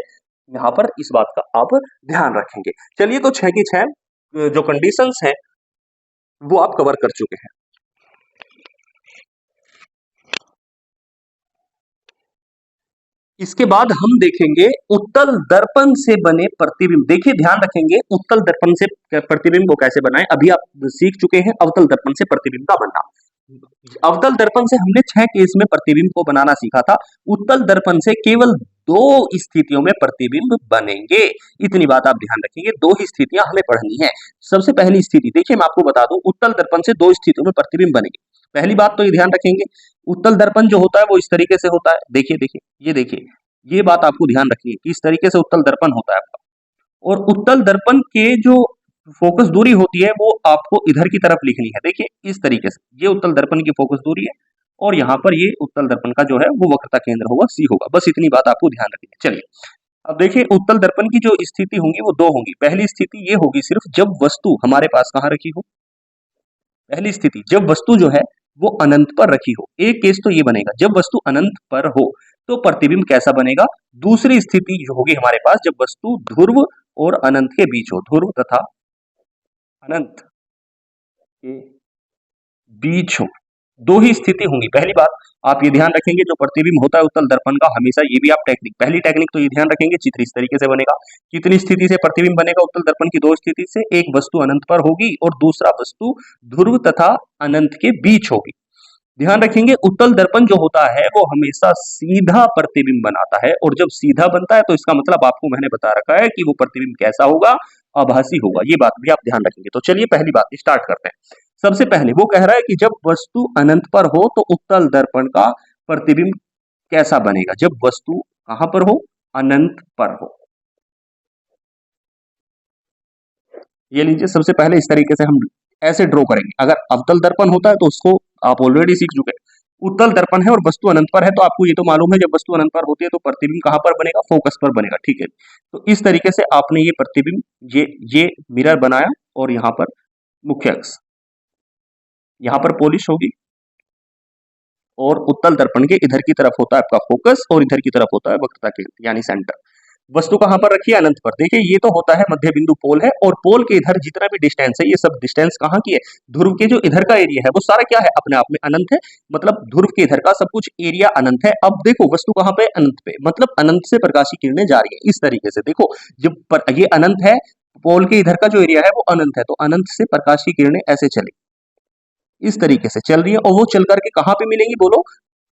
यहाँ पर इस बात का आप ध्यान रखेंगे। चलिए, तो 6 की 6 जो कंडीशंस हैं वो आप कवर कर चुके हैं। इसके बाद हम देखेंगे उत्तल दर्पण से बने प्रतिबिंब। देखिए ध्यान रखेंगे, उत्तल दर्पण से प्रतिबिंब को कैसे बनाएं। अभी आप सीख चुके हैं अवतल दर्पण से प्रतिबिंब का बनना। अवतल दर्पण से हमने 6 केस में प्रतिबिंब को बनाना सीखा था। उत्तल दर्पण से केवल 2 स्थितियों में प्रतिबिंब बनेंगे। इतनी बात आप ध्यान रखेंगे, 2 ही स्थितियां हमें पढ़नी है। सबसे पहली स्थिति देखिए, मैं आपको बता दूं, उत्तल दर्पण से 2 स्थितियों में प्रतिबिंब बनेंगे। पहली बात तो ये ध्यान रखेंगे, उत्तल दर्पण जो होता है वो इस तरीके से होता है। देखिए देखिए, ये देखिए, ये बात आपको ध्यान रखनी है कि इस तरीके से उत्तल दर्पण होता है आपका, और उत्तल दर्पण के जो फोकस दूरी होती है वो आपको इधर की तरफ लिखनी है। देखिए इस तरीके से, ये उत्तल दर्पण की फोकस दूरी है, और यहाँ पर ये उत्तल दर्पण का जो है वो वक्रता केंद्र होगा, सी होगा। बस इतनी बात आपको ध्यान रखनी है। चलिए, अब देखिए उत्तल दर्पण की जो स्थिति होंगी वो 2 होंगी। पहली स्थिति ये होगी सिर्फ जब वस्तु हमारे पास कहाँ रखी हो, पहली स्थिति जब वस्तु जो है वो अनंत पर रखी हो। एक केस तो ये बनेगा जब वस्तु अनंत पर हो तो प्रतिबिंब कैसा बनेगा। दूसरी स्थिति जो होगी हमारे पास जब वस्तु ध्रुव और अनंत के बीच हो, ध्रुव तथा अनंत के बीच हो, 2 ही स्थिति होंगी। पहली बात आप ये ध्यान रखेंगे, जो प्रतिबिंब होता है उत्तल दर्पण का, हमेशा ये भी आप टेक्निक, पहली टेक्निक तो ये ध्यान रखेंगे, चित्र इस तरीके से बनेगा। कितनी स्थिति से प्रतिबिंब बनेगा उत्तल दर्पण की? 2 स्थिति से। एक वस्तु अनंत पर होगी और दूसरा वस्तु ध्रुव तथा अनंत के बीच होगी। ध्यान रखेंगे उत्तल दर्पण जो होता है वो हमेशा सीधा प्रतिबिंब बनाता है, और जब सीधा बनता है तो इसका मतलब आपको मैंने बता रखा है कि वो प्रतिबिंब कैसा होगा, आभासी होगा। ये बात भी आप ध्यान रखेंगे। तो चलिए पहली बात स्टार्ट करते हैं। सबसे पहले वो कह रहा है कि जब वस्तु अनंत पर हो तो उत्तल दर्पण का प्रतिबिंब कैसा बनेगा। जब वस्तु कहां पर हो, अनंत पर हो। ये लीजिए, सबसे पहले इस तरीके से हम ऐसे ड्रॉ करेंगे। अगर अवतल दर्पण होता है तो उसको आप ऑलरेडी सीख चुके हैं। उत्तल दर्पण है और वस्तु अनंत पर है, तो आपको ये तो मालूम है जब वस्तु अनंत पर होती है तो प्रतिबिंब कहां पर बनेगा, फोकस पर बनेगा। ठीक है, तो इस तरीके से आपने ये प्रतिबिंब, ये मिरर बनाया, और यहाँ पर मुख्य अक्ष, यहाँ पर पॉलिश होगी, और उत्तल दर्पण के इधर की तरफ होता है आपका फोकस, और इधर की तरफ होता है वक्रता केंद्र यानी सेंटर। वस्तु कहां पर रखी है, अनंत पर। देखिए ये तो होता है मध्य बिंदु पोल है, और पोल के इधर जितना भी डिस्टेंस है, ये सब डिस्टेंस कहां की है, ध्रुव के जो इधर का एरिया है वो सारा क्या है, अपने आप में अनंत है। मतलब ध्रुव के इधर का सब कुछ एरिया अनंत है। अब देखो वस्तु कहां पे, अनंत पे, मतलब अनंत से प्रकाशीय किरणें जा रही है। इस तरीके से देखो, जब ये अनंत है, पोल के इधर का जो एरिया है वो अनंत है, तो अनंत से प्रकाशीय किरणें ऐसे चली, इस तरीके से चल रही है, और वो चल करके कहां पे मिलेंगी, बोलो,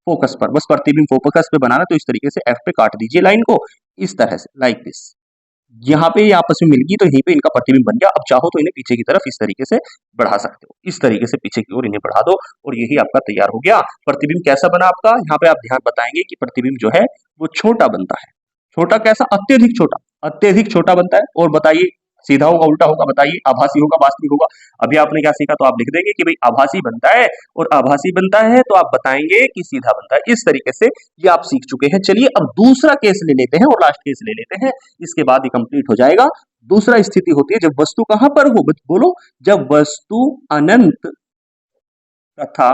फोकस पर। बस प्रतिबिंब फोकस पे बनाना, तो इस तरीके से एफ पे काट दीजिए लाइन को, इस तरह से, लाइक दिस। यहाँ पे ये आपस में मिल गई, तो यहीं पे इनका प्रतिबिंब बन गया। अब चाहो तो इन्हें पीछे की तरफ इस तरीके से बढ़ा सकते हो, इस तरीके से पीछे की ओर इन्हें बढ़ा दो, और यही आपका तैयार हो गया। प्रतिबिंब कैसा बना आपका, यहाँ पे आप ध्यान बताएंगे कि प्रतिबिंब जो है वो छोटा बनता है। छोटा कैसा, अत्यधिक छोटा, अत्यधिक छोटा बनता है। और बताइए सीधा होगा, उल्टा होगा, बताइए, आभासी होगा, वास्तविक होगा। अभी आपने क्या सीखा, तो आप लिख देंगे कि भाई आभासी बनता है, और आभासी बनता है तो आप बताएंगे कि सीधा बनता है। इस तरीके से ये आप सीख चुके हैं। चलिए अब दूसरा केस ले लेते हैं, और लास्ट केस ले लेते हैं, इसके बाद ये कंप्लीट हो जाएगा। दूसरा स्थिति होती है जब वस्तु कहां पर हो, बोलो, जब वस्तु अनंत तथा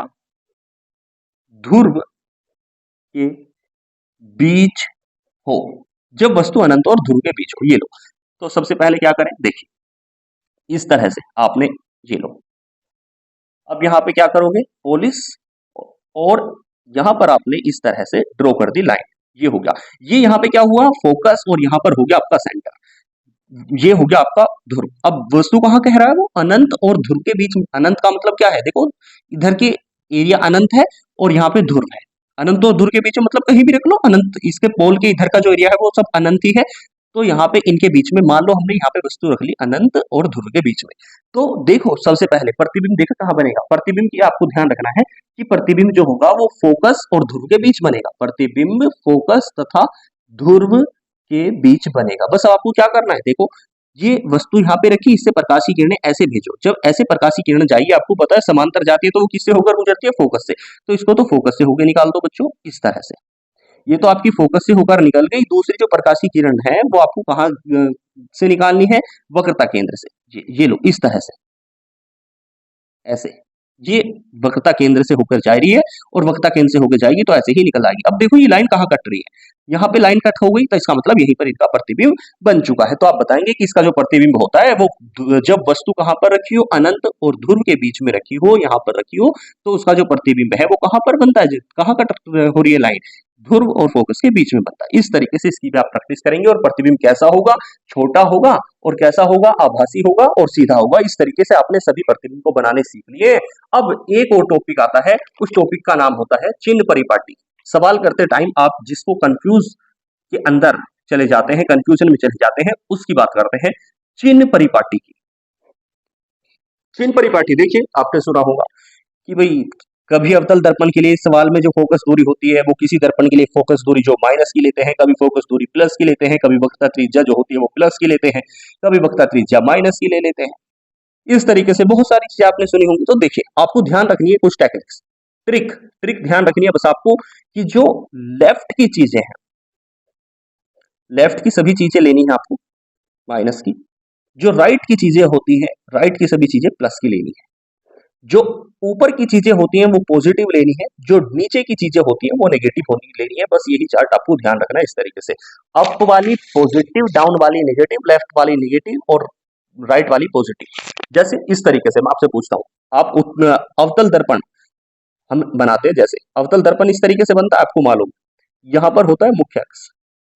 ध्रुव के बीच हो। जब वस्तु अनंत और ध्रुव के बीच हो, ये लो। तो सबसे पहले क्या करें, देखिए इस तरह से आपने, ये लो, अब यहाँ पे क्या करोगे, पोलिस, और यहाँ पर आपने इस तरह से ड्रॉ कर दी लाइन। ये हो गया, ये यहाँ पे क्या हुआ, फोकस, और यहाँ पर हो गया आपका सेंटर। ये हो गया आपका ध्रुव। अब वस्तु कहाँ कह रहा है, वो अनंत और ध्रुव के बीच में। अनंत का मतलब क्या है, देखो इधर के एरिया अनंत है, और यहाँ पे ध्रुव है। अनंत और ध्रुव के बीच में मतलब कहीं भी रख लो, अनंत, इसके पोल के इधर का जो एरिया है वो सब अनंत ही है। तो यहाँ पे इनके बीच में मान लो हमने यहाँ पे वस्तु रख ली अनंत और ध्रुव के बीच में। तो देखो सबसे पहले प्रतिबिंब देखो कहाँ बनेगा। प्रतिबिंब की आपको ध्यान रखना है कि प्रतिबिंब जो होगा वो फोकस और ध्रुव के बीच बनेगा। प्रतिबिंब फोकस तथा ध्रुव के बीच बनेगा। बस आपको क्या करना है, देखो ये वस्तु यहाँ पे रखी, इससे प्रकाशीय किरणें ऐसे भेजो। जब ऐसे प्रकाशीय किरण जाएगी, आपको पता है समांतर जाती है तो वो किससे होकर गुजरती है, फोकस से। तो इसको तो फोकस से होकर निकाल दो बच्चों, इस तरह से। ये तो आपकी फोकस से होकर निकल गई। दूसरी जो प्रकाशीय किरण है वो आपको कहाँ से निकालनी है, वक्रता केंद्र से। ये लो, इस तरह से, ऐसे, ये वक्रता केंद्र से होकर जा रही है, और वक्रता केंद्र से होकर जाएगी तो ऐसे ही निकल आएगी। अब देखो ये लाइन कहाँ कट रही है, यहाँ पे लाइन कट हो गई, तो इसका मतलब यहीं पर इनका प्रतिबिंब बन चुका है। तो आप बताएंगे कि इसका जो प्रतिबिंब होता है वो जब वस्तु कहाँ पर रखी हो, अनंत और ध्रुव के बीच में रखी हो, यहाँ पर रखी हो, तो उसका जो प्रतिबिंब है वो कहाँ पर बनता है, कहाँ कट हो रही है लाइन, ध्रुव और फोकस के बीच में बनता है। इस तरीके से इसकी भी आप प्रैक्टिस करेंगे, और प्रतिबिंब कैसा होगा, छोटा होगा, और कैसा होगा, आभासी होगा, और सीधा होगा। इस तरीके से आपने सभी प्रतिबिंब को बनाने सीख लिए। अब एक और टॉपिक आता है, उस टॉपिक का नाम होता है चिन्ह परिपाटी। सवाल करते टाइम आप जिसको कंफ्यूज के अंदर चले जाते हैं, कंफ्यूजन में चले जाते हैं, उसकी बात करते हैं, चिन्ह परिपाटी की। चिन्ह परिपाटी देखिए आपने सुना होगा कि भाई कभी अवतल दर्पण के लिए सवाल में जो फोकस दूरी होती है वो किसी दर्पण के लिए फोकस दूरी जो माइनस की लेते हैं, कभी फोकस दूरी प्लस की लेते हैं, कभी वक्रता त्रिज्या जो होती है वो प्लस की लेते हैं, कभी वक्रता त्रिज्या माइनस की ले लेते हैं। इस तरीके से बहुत सारी चीजें आपने सुनी होंगी। तो देखिए आपको ध्यान रखनी है कुछ टेक्निक्स, ट्रिक ध्यान रखनी है बस आपको, कि जो लेफ्ट की चीजें हैं, लेफ्ट की सभी चीजें लेनी है आपको माइनस की, जो राइट की चीजें होती हैं, राइट की सभी चीजें प्लस की लेनी है, जो ऊपर की चीजें होती हैं वो पॉजिटिव लेनी है, जो नीचे की चीजें होती हैं वो नेगेटिव होनी लेनी है। बस यही चार्ट आपको ध्यान रखना है इस तरीके से, अप वाली पॉजिटिव, डाउन वाली नेगेटिव, लेफ्ट वाली नेगेटिव, और राइट वाली पॉजिटिव। जैसे इस तरीके से मैं आपसे पूछता हूँ, आप अवतल दर्पण हम बनाते हैं, जैसे अवतल दर्पण इस तरीके से बनता है, आपको मालूम, यहाँ पर होता है मुख्य अक्ष,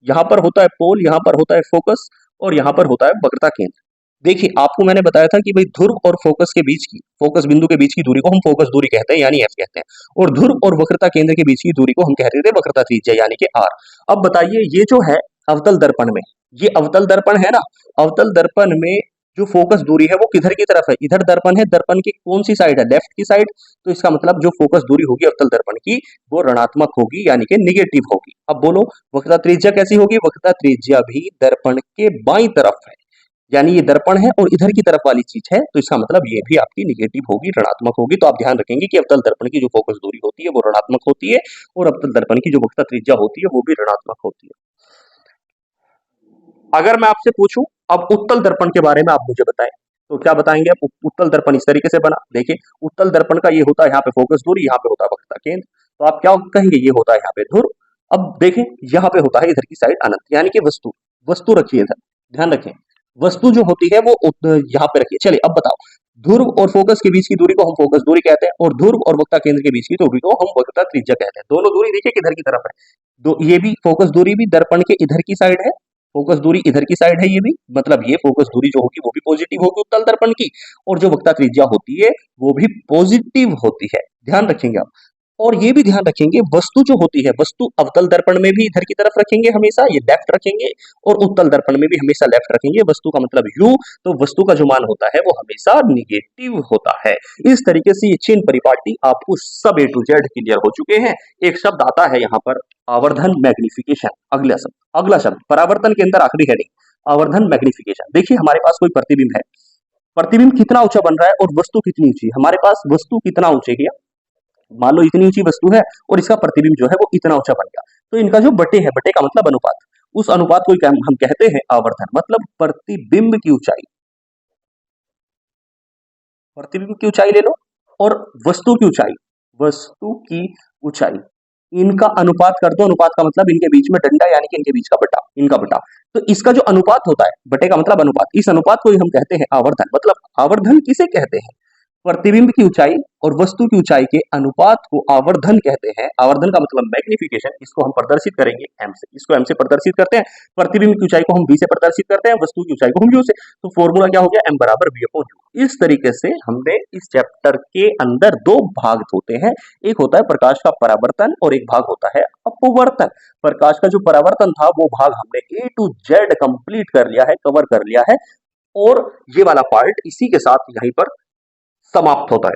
यहाँ पर होता है पोल, यहाँ पर होता है फोकस, और यहाँ पर होता है वक्रता केंद्र। देखिए, आपको मैंने बताया था कि भाई ध्रुव और फोकस के बीच की, फोकस बिंदु के बीच की दूरी को हम फोकस दूरी कहते हैं, यानी एफ कहते हैं, और ध्रुव और वक्रता केंद्र के बीच की दूरी को हम कहते थे वक्रता त्रिज्या, यानी कि आर। अब बताइए, ये जो है अवतल दर्पण में, ये अवतल दर्पण है ना, अवतल दर्पण में जो फोकस दूरी है वो किधर की तरफ है? इधर दर्पण है, दर्पण की कौन सी साइड है? लेफ्ट की साइड। तो इसका मतलब जो फोकस दूरी होगी अवतल दर्पण की, वो ऋणात्मक होगी, यानी कि निगेटिव होगी। अब बोलो, वक्रता त्रिज्या कैसी होगी? वक्रता त्रिज्या भी दर्पण के बाईं तरफ है, यानी ये दर्पण है और इधर की तरफ वाली चीज है, तो इसका मतलब ये भी आपकी निगेटिव होगी, ऋणात्मक होगी। तो आप ध्यान रखेंगे कि अवतल दर्पण की जो फोकस दूरी होती है वो ऋणात्मक होती है, और अवतल दर्पण की जो वक्रता त्रिज्या होती है वो भी ऋणात्मक होती है। अगर मैं आपसे पूछूं अब उत्तल दर्पण के बारे में, आप मुझे बताएं, तो क्या बताएंगे आप? उत्तल दर्पण इस तरीके से बना, देखिए उत्तल दर्पण का ये होता है यहाँ पे फोकस दूरी, यहाँ पे होता है वक्रता केंद्र, तो आप क्या कहेंगे? ये होता है यहाँ पे ध्रुव। अब देखें, यहाँ पे होता है इधर की साइड अनंत, यानी कि वस्तु। वस्तु रखिए इधर, ध्यान रखें, वस्तु जो होती है वो यहाँ पे रखिए। चलिए अब बताओ, ध्रुव और फोकस के बीच की दूरी को हम फोकस दूरी कहते हैं, और ध्रुव और वक्रता केंद्र के बीच की दूरी को हम वक्रता त्रिज्या कहते हैं। दोनों दूरी देखिए किधर की तरफ है, ये भी फोकस दूरी भी दर्पण के इधर की साइड है, फोकस दूरी इधर की साइड है, ये भी मतलब ये फोकस दूरी जो होगी वो भी पॉजिटिव होगी उत्तल दर्पण की, और जो वक्रता त्रिज्या होती है वो भी पॉजिटिव होती है, ध्यान रखेंगे आप। और ये भी ध्यान रखेंगे, वस्तु जो होती है, वस्तु अवतल दर्पण में भी इधर की तरफ रखेंगे हमेशा, ये लेफ्ट रखेंगे, और उत्तल दर्पण में भी हमेशा लेफ्ट रखेंगे। वस्तु का मतलब यू, तो वस्तु का जो मान होता है वो हमेशा निगेटिव होता है। इस तरीके से ये चेन परिपाटी आपको सब ए टू जेड क्लियर हो चुके हैं। एक शब्द आता है यहाँ पर, आवर्धन मैग्निफिकेशन। अगला शब्द परावर्तन के अंदर आखिरी हेडिंग, आवर्धन मैग्निफिकेशन। देखिए हमारे पास कोई प्रतिबिंब है, प्रतिबिंब कितना ऊंचा बन रहा है और वस्तु कितनी ऊंची है? हमारे पास वस्तु कितना ऊंचे गया, मान लो इतनी ऊंची वस्तु है और इसका प्रतिबिंब जो है वो इतना ऊंचा बन गया, तो इनका जो बटे है, बटे का मतलब अनुपात, उस अनुपात को हम कहते हैं आवर्धन, मतलब प्रतिबिंब की ऊंचाई। प्रतिबिंब की ऊंचाई ले लो और वस्तु की ऊंचाई, वस्तु की ऊंचाई, इनका अनुपात कर दो। अनुपात का मतलब इनके बीच में डंडा, यानी कि इनके बीच का बटा, इनका बटा। तो इसका जो अनुपात होता है, बटे का मतलब अनुपात, इस अनुपात को ही हम कहते हैं आवर्धन। मतलब आवर्धन किसे कहते हैं? प्रतिबिंब की ऊंचाई और वस्तु की ऊंचाई के अनुपात को आवर्धन कहते हैं। आवर्धन का मतलब मैग्निफिकेशन। इसको हम प्रदर्शित करेंगे एम से, इसको एम से प्रदर्शित करते हैं। प्रतिबिंब की ऊंचाई को हम बी से प्रदर्शित करते हैं, वस्तु की ऊंचाई को हम यू से। तो फॉर्मूला क्या हो गया? एम बराबर बी अपॉन यू। इस तरीके से हमने इस चैप्टर के अंदर दो भाग होते हैं, एक होता है प्रकाश का परावर्तन और एक भाग होता है अपवर्तन। प्रकाश का जो परावर्तन था वो भाग हमने ए टू जेड कंप्लीट कर लिया है, कवर कर लिया है, और ये वाला पार्ट इसी के साथ यहीं पर समाप्त होता है।